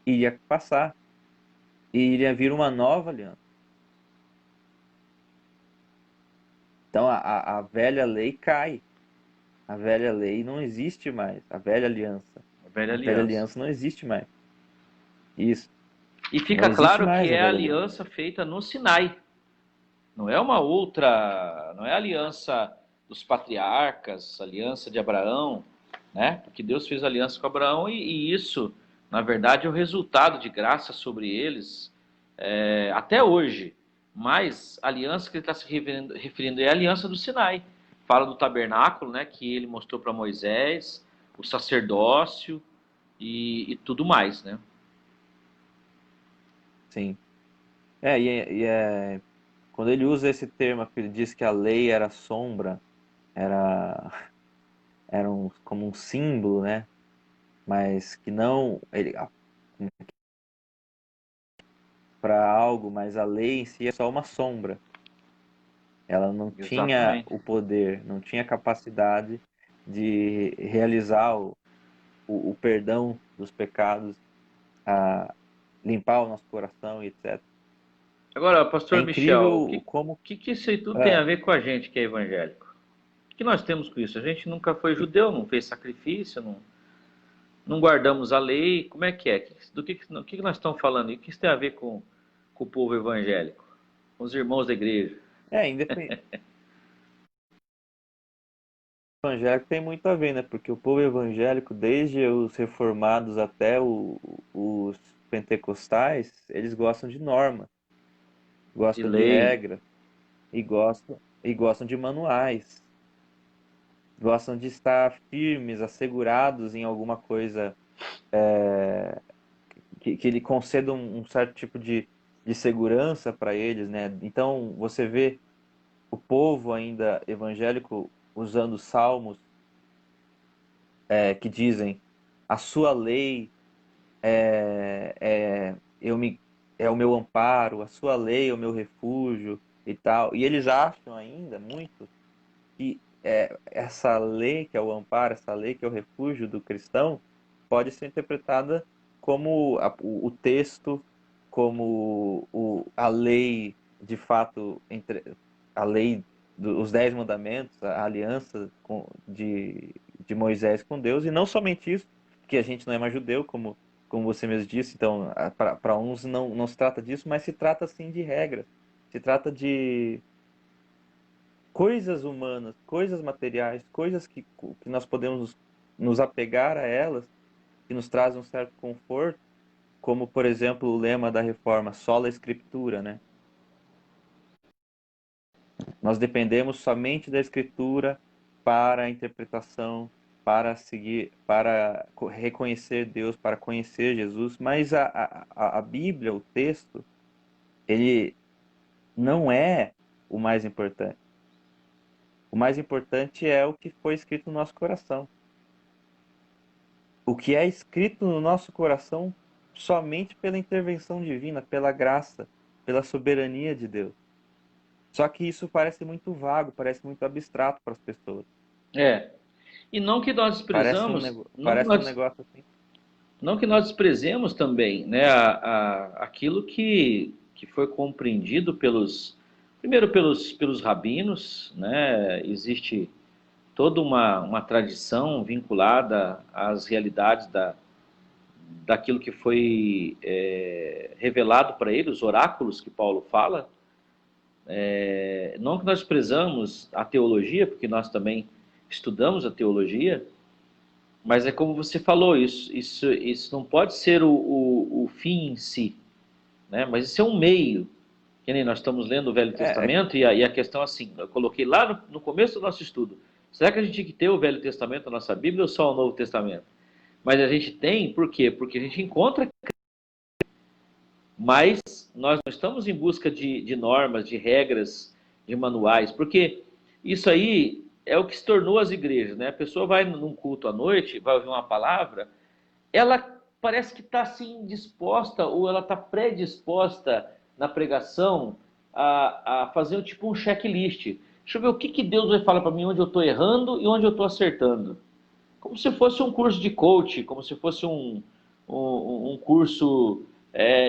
iria passar e iria vir uma nova aliança. Então a velha lei cai. A velha lei não existe mais. A velha aliança. A velha A velha aliança. aliança não existe mais. Isso. E Não fica existe claro que mais a é a velha aliança. aliança feita no Sinai. Não é uma outra, não é a aliança dos patriarcas, aliança de Abraão, né? Porque Deus fez aliança com Abraão e isso, na verdade, é o resultado de graça sobre eles até hoje. Mas a aliança que ele está se referindo é a aliança do Sinai. Fala do tabernáculo, né? Que ele mostrou para Moisés, o sacerdócio e tudo mais, né? Sim. Quando ele usa esse termo, que ele diz que a lei era sombra, era, como um símbolo, né? Mas que não para algo, mas a lei em si é só uma sombra. Ela não tinha Exatamente. o poder, não tinha capacidade de realizar o perdão dos pecados, a limpar o nosso coração e etc. Agora, É pastor Michel, incrível como. que isso aí tudo tem a É, ver com a gente que é evangélico? O que nós temos com isso? A gente nunca foi judeu, não fez sacrifício, não, não guardamos a lei. Como é que é? O que nós estamos falando? E o que isso tem a ver com o povo evangélico? Com os irmãos da igreja? Independente. Evangélico tem muito a ver, né? Porque o povo evangélico, desde os reformados até os pentecostais, eles gostam de norma, De gostam de lei? regra e gostam de manuais, gostam de estar firmes, assegurados em alguma coisa que lhe conceda um certo tipo de segurança para eles, né? Então você vê o povo ainda evangélico usando salmos que dizem a sua lei eu me, é o meu amparo, a sua lei é o meu refúgio e tal. E eles acham ainda muito que essa lei que é o amparo, essa lei que é o refúgio do cristão, pode ser interpretada como o texto, como a lei, de fato, a lei dos 10 mandamentos, a aliança de Moisés com Deus, e não somente isso, porque a gente não é mais judeu, como você mesmo disse, então para uns não se trata disso, mas se trata sim de regras, se trata de coisas humanas, coisas materiais, coisas que nós podemos nos apegar a elas, que nos trazem um certo conforto, como, por exemplo, o lema da reforma, sola escritura, né? Nós dependemos somente da escritura para a interpretação, para seguir, para reconhecer Deus, para conhecer Jesus, mas a Bíblia, o texto, ele não é o mais importante. O mais importante é o que foi escrito no nosso coração. O que é escrito no nosso coração somente pela intervenção divina, pela graça, pela soberania de Deus. Só que isso parece muito vago, parece muito abstrato para as pessoas. É. E não que nós Parece um, desprezamos, parece um negócio assim. não que nós desprezemos também, né, aquilo que foi compreendido primeiro pelos rabinos, né, existe toda uma tradição vinculada às realidades daquilo que foi revelado para ele, os oráculos que Paulo fala. Não que nós desprezamos a teologia, porque nós também estudamos a teologia, mas é como você falou, isso não pode ser o fim em si, né? Mas isso é um meio, que nem nós estamos lendo o Velho É, é, Testamento, e a questão assim, eu coloquei lá no começo do nosso estudo, será que a gente tinha que ter o Velho Testamento na nossa Bíblia ou só o Novo Testamento? Mas a gente tem, por quê? Porque a gente encontra, mas nós não estamos em busca de normas, de regras, de manuais, porque isso aí é o que se tornou as igrejas, né? A pessoa vai num culto à noite, vai ouvir uma palavra, ela parece que está assim disposta ou ela está predisposta na pregação a fazer tipo um checklist. Deixa eu ver o que Deus vai falar para mim, onde eu estou errando e onde eu estou acertando. Como se fosse um curso de coach, como se fosse um curso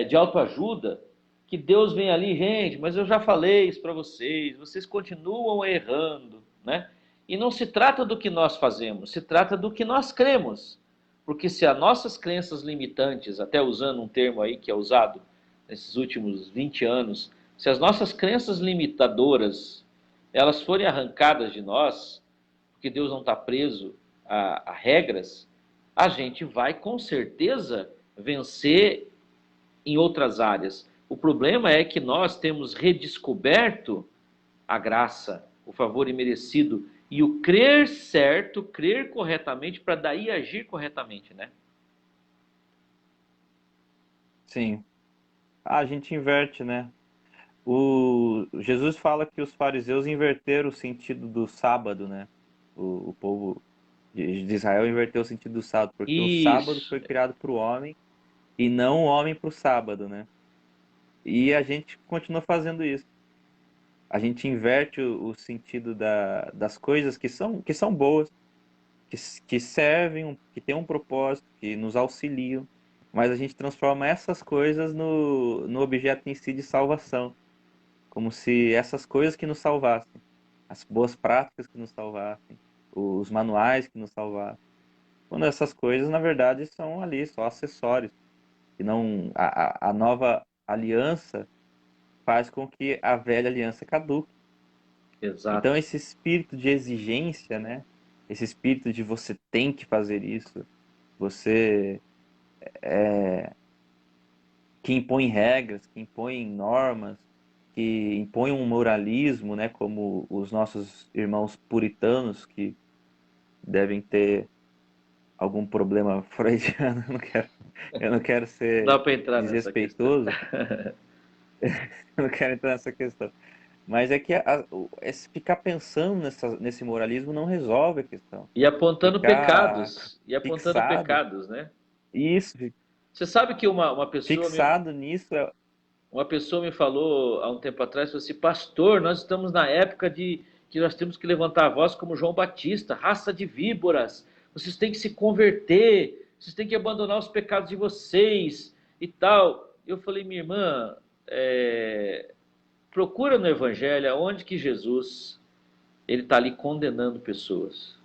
de autoajuda, que Deus vem ali, gente, mas eu já falei isso para vocês, vocês continuam errando, né? E não se trata do que nós fazemos, se trata do que nós cremos. Porque se as nossas crenças limitantes, até usando um termo aí que é usado nesses últimos 20 anos, se as nossas crenças limitadoras, elas forem arrancadas de nós, porque Deus não está preso a regras, a gente vai com certeza vencer em outras áreas. O problema é que nós temos redescoberto a graça, o favor imerecido e o crer certo, crer corretamente, para daí agir corretamente, né? sim. A gente inverte, né? O Jesus fala que os fariseus inverteram o sentido do sábado, né? O povo de Israel inverteu o sentido do sábado, porque o sábado Isso. foi criado para o homem e não o homem para o sábado, né? E a gente continua fazendo isso. A gente inverte o sentido das coisas que são boas, que servem, que têm um propósito, que nos auxiliam, mas a gente transforma essas coisas no objeto em si de salvação, como se essas coisas que nos salvassem, as boas práticas que nos salvassem, os manuais que nos salvassem. quando essas coisas, na verdade, são ali só acessórios. E não, a nova aliança faz com que a velha aliança caduque. Então, Exato. esse espírito de exigência, né? Esse espírito de você tem que fazer isso, você que impõe regras, que impõe normas, que impõe um moralismo, né? Como os nossos irmãos puritanos, que devem ter algum problema freudiano. Eu não quero Não dá ser para entrar nessa questão. desrespeitoso, eu não quero entrar nessa questão. Mas é que ficar pensando nesse moralismo não resolve a questão. E apontando Ficar pecados, e apontando fixado, pecados, né? isso, Você sabe que fixado nisso uma pessoa me falou há um tempo atrás, falou assim, pastor, nós estamos na época de que nós temos que levantar a voz como João Batista, raça de víboras, vocês têm que se converter, vocês têm que abandonar os pecados de vocês e tal. Eu falei, minha irmã, procura no Evangelho onde que Jesus ele está ali condenando pessoas.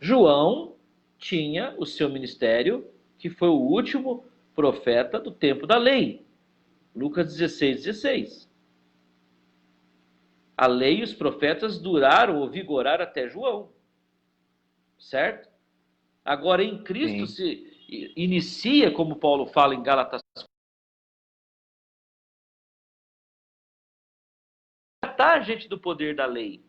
João tinha o seu ministério, que foi o último profeta do tempo da lei. Lucas 16:16. A lei e os profetas duraram ou vigoraram até João, certo? Agora em Cristo sim, se inicia, como Paulo fala em Gálatas, tratar a gente do poder da lei.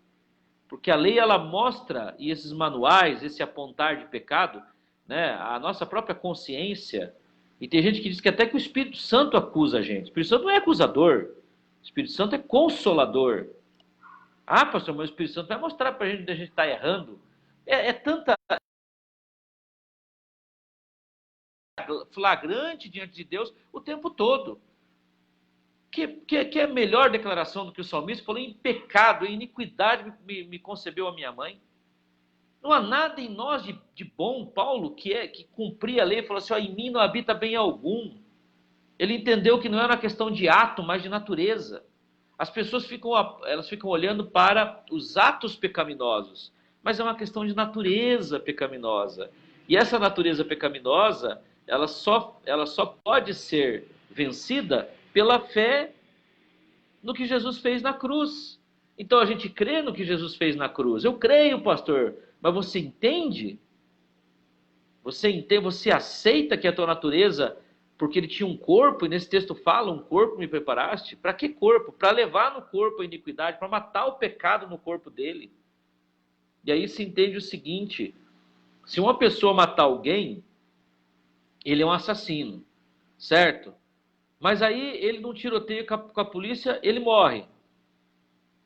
Porque a lei ela mostra, e esses manuais, esse apontar de pecado, né, a nossa própria consciência. E tem gente que diz que até que o Espírito Santo acusa a gente. O Espírito Santo não é acusador, o Espírito Santo é consolador. Ah, pastor, mas o Espírito Santo vai mostrar para a gente onde a gente está errando. É tanta flagrante diante de Deus o tempo todo. Que é melhor declaração do que o salmista falou: em pecado, em iniquidade me concebeu a minha mãe. Não há nada em nós de bom, Paulo, que cumpria a lei, falou assim: ó, em mim não habita bem algum. Ele entendeu que não era uma questão de ato, mas de natureza. As pessoas elas ficam olhando para os atos pecaminosos, mas é uma questão de natureza pecaminosa. E essa natureza pecaminosa, ela só pode ser vencida pela fé no que Jesus fez na cruz. Então a gente crê no que Jesus fez na cruz. Eu creio, pastor, mas você entende? Você entende, você aceita que a tua natureza, porque ele tinha um corpo, e nesse texto fala, um corpo me preparaste. Para que corpo? Para levar no corpo a iniquidade, para matar o pecado no corpo dele. E aí se entende o seguinte: se uma pessoa matar alguém, ele é um assassino, certo? Mas aí ele num tiroteio com a polícia, ele morre.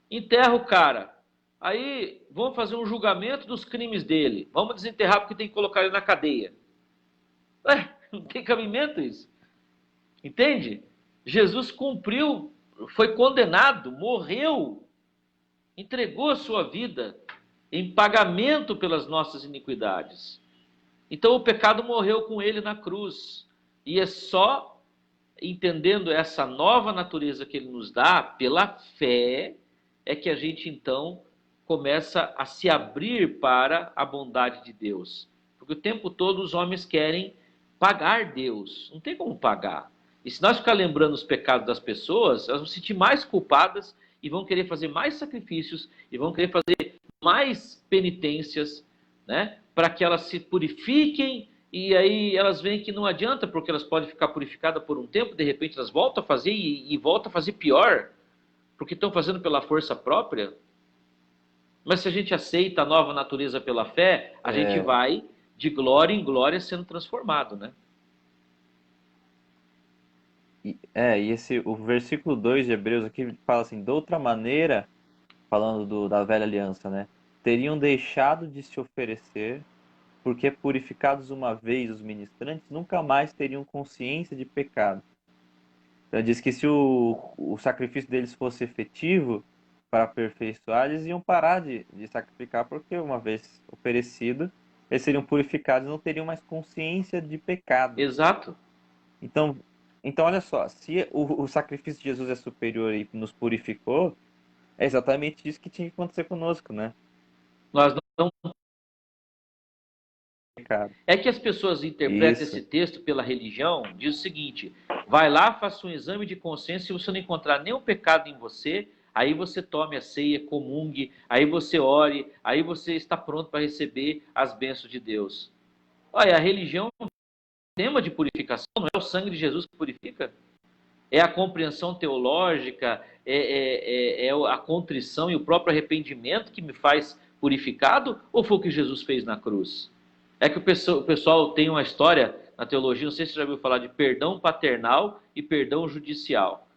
Enterra o cara. Aí vamos fazer um julgamento dos crimes dele. Vamos desenterrar porque tem que colocar ele na cadeia. Não tem cabimento isso. Entende? Jesus cumpriu, foi condenado, morreu, entregou a sua vida em pagamento pelas nossas iniquidades. Então o pecado morreu com ele na cruz. E é só entendendo essa nova natureza que ele nos dá, pela fé, é que a gente então começa a se abrir para a bondade de Deus. Porque o tempo todo os homens querem pagar Deus. Não tem como pagar. E se nós ficar lembrando os pecados das pessoas, elas vão se sentir mais culpadas e vão querer fazer mais sacrifícios e vão querer fazer mais penitências, né? Para que elas se purifiquem e aí elas veem que não adianta, porque elas podem ficar purificadas por um tempo, de repente elas voltam a fazer e voltam a fazer pior, porque estão fazendo pela força própria. Mas se a gente aceita a nova natureza pela fé, a gente é, vai de glória em glória sendo transformado, né? o versículo 2 de Hebreus aqui fala assim, de outra maneira, falando da velha aliança, né? Teriam deixado de se oferecer, porque purificados uma vez os ministrantes, nunca mais teriam consciência de pecado. Então diz que se o sacrifício deles fosse efetivo para aperfeiçoar, eles iam parar de sacrificar, porque uma vez oferecido, eles seriam purificados e não teriam mais consciência de pecado. Exato. Então, então olha só, se o sacrifício de Jesus é superior e nos purificou, é exatamente isso que tinha que acontecer conosco, né? Nós não pecado. É que as pessoas interpretam Isso. esse texto pela religião, diz o seguinte: vai lá, faça um exame de consciência, se você não encontrar nenhum pecado em você, aí você tome a ceia, comungue, aí você ore, aí você está pronto para receber as bênçãos de Deus. Olha, a religião é um tema de purificação, não é o sangue de Jesus que purifica? É a compreensão teológica, é a contrição e o próprio arrependimento que me faz purificado? Ou foi o que Jesus fez na cruz? É que o pessoal tem uma história na teologia, não sei se você já ouviu falar de perdão paternal e perdão judicial.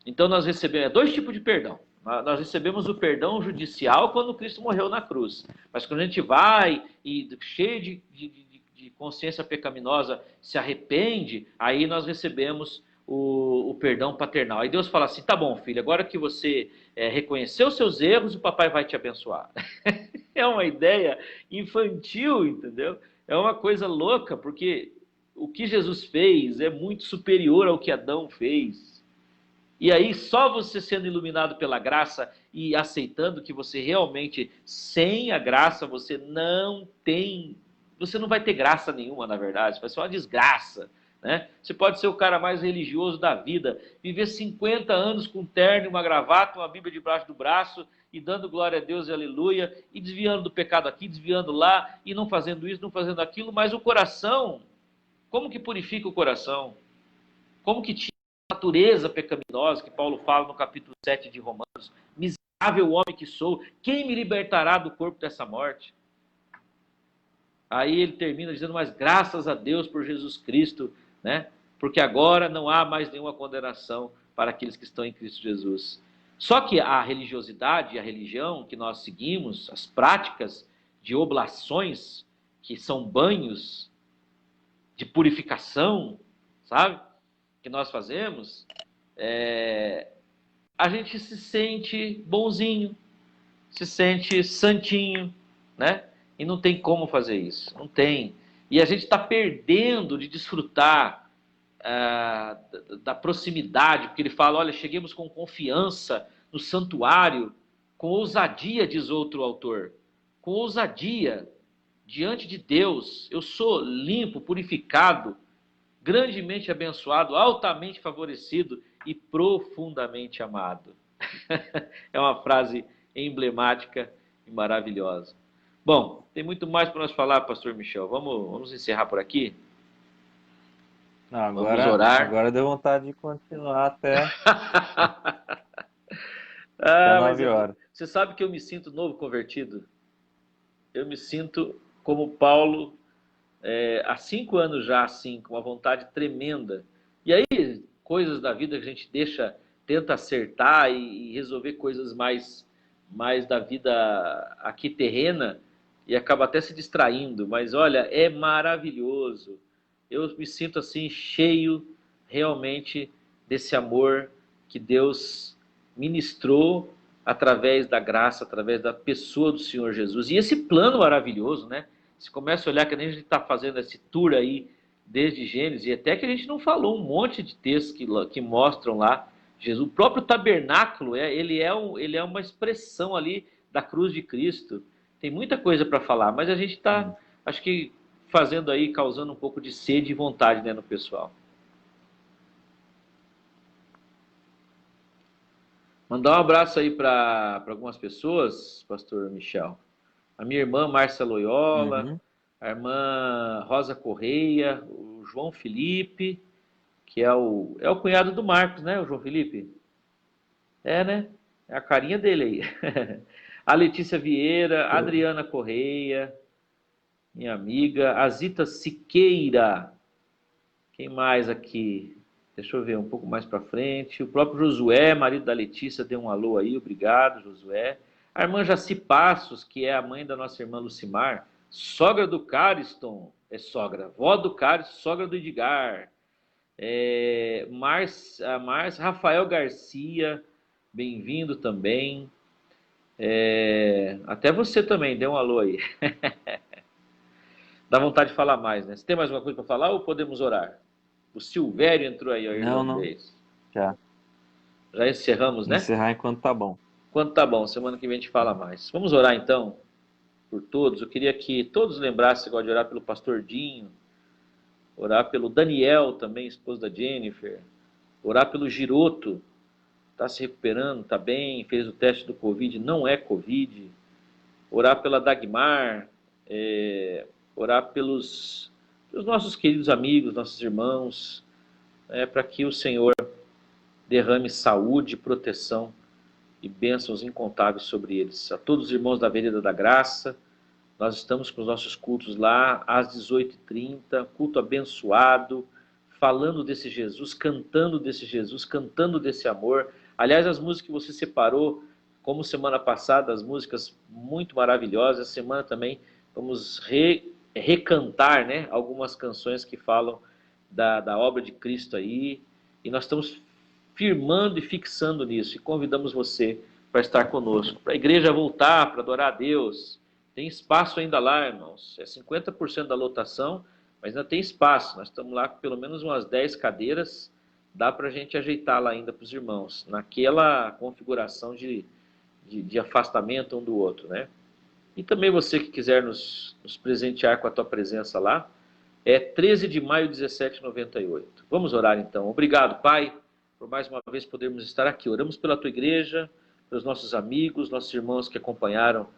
Então nós recebemos dois tipos de perdão. Nós recebemos o perdão judicial quando Cristo morreu na cruz. Mas quando a gente vai e cheio de consciência pecaminosa se arrepende, aí nós recebemos o perdão paternal. Aí Deus fala assim: tá bom, filho, agora que você reconheceu os seus erros, o papai vai te abençoar. É uma ideia infantil, entendeu? É uma coisa louca, porque o que Jesus fez é muito superior ao que Adão fez. E aí, só você sendo iluminado pela graça e aceitando que você realmente, sem a graça, você não vai ter graça nenhuma, na verdade, vai ser uma desgraça. Né? Você pode ser o cara mais religioso da vida, viver 50 anos com um terno, uma gravata, uma Bíblia debaixo do braço, e dando glória a Deus e aleluia, e desviando do pecado aqui, desviando lá, e não fazendo isso, não fazendo aquilo, mas o coração, como que purifica o coração? Como que tira a natureza pecaminosa, que Paulo fala no capítulo 7 de Romanos? Miserável homem que sou, quem me libertará do corpo dessa morte? Aí ele termina dizendo: mas graças a Deus por Jesus Cristo, né? Porque agora não há mais nenhuma condenação para aqueles que estão em Cristo Jesus. Só que a religiosidade, a religião que nós seguimos, as práticas de oblações, que são banhos de purificação, sabe? Que nós fazemos, a gente se sente bonzinho, se sente santinho, né? E não tem como fazer isso, não tem. E a gente está perdendo de desfrutar da proximidade, porque ele fala: olha, cheguemos com confiança no santuário, com ousadia, diz outro autor, com ousadia diante de Deus. Eu sou limpo, purificado, grandemente abençoado, altamente favorecido e profundamente amado. É uma frase emblemática e maravilhosa. Bom, tem muito mais para nós falar, pastor Michel. Vamos encerrar por aqui? Não, Vamos orar. agora deu vontade de continuar até Mas 9 horas. você sabe que eu me sinto novo convertido? Eu me sinto como Paulo, há 5 anos já, assim, com uma vontade tremenda. E aí, coisas da vida que a gente tenta acertar e resolver coisas mais da vida aqui terrena, e acaba até se distraindo. Mas olha, é maravilhoso. Eu me sinto assim, cheio realmente desse amor que Deus ministrou através da graça, através da pessoa do Senhor Jesus. E esse plano maravilhoso, né? Você começa a olhar que a gente está fazendo esse tour aí desde Gênesis, e até que a gente não falou um monte de textos que mostram lá Jesus. O próprio tabernáculo, ele é uma expressão ali da cruz de Cristo. Tem muita coisa para falar, mas a gente está, acho que, fazendo aí, causando um pouco de sede e vontade, né, no pessoal. Mandar um abraço aí para algumas pessoas, pastor Michel. A minha irmã Márcia Loyola, a irmã Rosa Correia, o João Felipe, que é o cunhado do Marcos, né, o João Felipe? Né? É a carinha dele aí. A Letícia Vieira, a Adriana Correia, minha amiga, a Zita Siqueira. Quem mais aqui? Deixa eu ver um pouco mais para frente. O próprio Josué, marido da Letícia, deu um alô aí. Obrigado, Josué. A irmã Jaci Passos, que é a mãe da nossa irmã Lucimar, sogra do Cariston, sogra, vó do Cariston, sogra do Edgar. Márcia, Rafael Garcia, bem-vindo também. Até você também, dê um alô aí. Dá vontade de falar mais, né? Você tem mais alguma coisa para falar ou podemos orar? O Silvério entrou aí, ó, irlandês. Já. Já encerramos, né? Encerrar enquanto tá bom. Enquanto tá bom, semana que vem a gente fala mais. Vamos orar então? por todos. Eu queria que todos lembrassem agora de orar pelo pastor Dinho, orar pelo Daniel também, esposo da Jennifer, orar pelo Giroto, está se recuperando, está bem, fez o teste do Covid, não é Covid. Orar pela Dagmar, orar pelos nossos queridos amigos, nossos irmãos, para que o Senhor derrame saúde, proteção e bênçãos incontáveis sobre eles. A todos os irmãos da Vereda da Graça, nós estamos com os nossos cultos lá às 18h30, culto abençoado, falando desse Jesus, cantando desse amor. Aliás, as músicas que você separou, como semana passada, as músicas muito maravilhosas, essa semana também vamos recantar, né, algumas canções que falam da obra de Cristo aí, e nós estamos firmando e fixando nisso, e convidamos você para estar conosco, para a igreja voltar, para adorar a Deus. Tem espaço ainda lá, irmãos, é 50% da lotação, mas ainda tem espaço, nós estamos lá com pelo menos umas 10 cadeiras, dá para a gente ajeitar lá ainda para os irmãos, naquela configuração de afastamento um do outro, né? E também você que quiser nos presentear com a tua presença lá, é 13 de maio, 17h98. Vamos orar então. Obrigado, Pai, por mais uma vez podermos estar aqui. Oramos pela tua igreja, pelos nossos amigos, nossos irmãos que acompanharam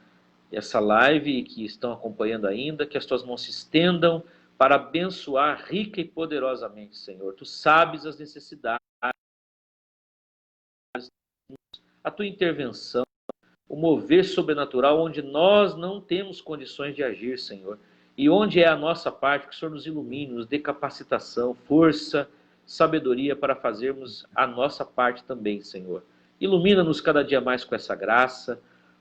essa live e que estão acompanhando ainda, que as tuas mãos se estendam para abençoar rica e poderosamente, Senhor. Tu sabes as necessidades, a tua intervenção, o mover sobrenatural onde nós não temos condições de agir, Senhor. E onde é a nossa parte, que o Senhor nos ilumine, nos dê capacitação, força, sabedoria para fazermos a nossa parte também, Senhor. Ilumina-nos cada dia mais com essa graça,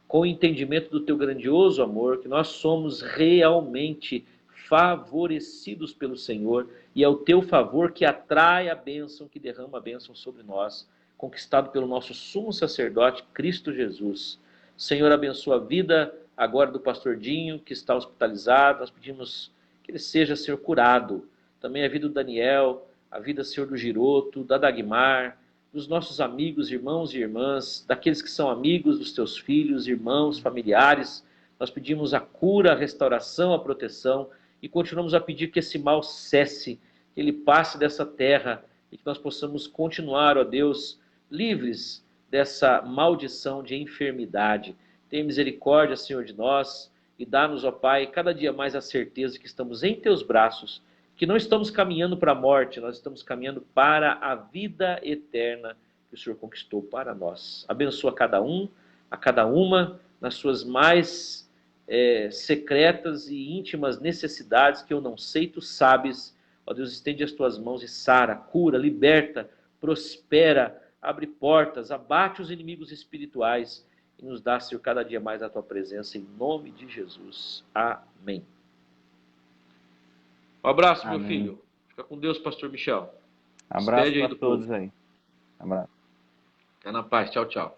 com o entendimento do teu grandioso amor, que nós somos realmente favorecidos pelo Senhor, e é o teu favor que atrai a bênção, que derrama a bênção sobre nós, conquistado pelo nosso sumo sacerdote, Cristo Jesus. Senhor, abençoa a vida agora do pastor Dinho, que está hospitalizado. Nós pedimos que ele seja, Senhor, curado. Também a vida do Daniel, a vida, Senhor, do Giroto, da Dagmar, dos nossos amigos, irmãos e irmãs, daqueles que são amigos dos teus filhos, irmãos, familiares. Nós pedimos a cura, a restauração, a proteção e continuamos a pedir que esse mal cesse, que ele passe dessa terra e que nós possamos continuar, ó Deus, livres dessa maldição de enfermidade. Tenha misericórdia, Senhor, de nós e dá-nos, ó Pai, cada dia mais a certeza que estamos em teus braços, que não estamos caminhando para a morte, nós estamos caminhando para a vida eterna que o Senhor conquistou para nós. Abençoa cada um, a cada uma, nas suas mais secretas e íntimas necessidades que eu não sei, tu sabes. Ó Deus, estende as tuas mãos e sara, cura, liberta, prospera, abre portas, abate os inimigos espirituais e nos dá, Senhor, cada dia mais a tua presença, em nome de Jesus. Amém. Um abraço, Amém. meu filho. Fica com Deus, pastor Michel. Abraço Despede aí para do todos povo. aí. Abraço. Fica na paz. Tchau, tchau.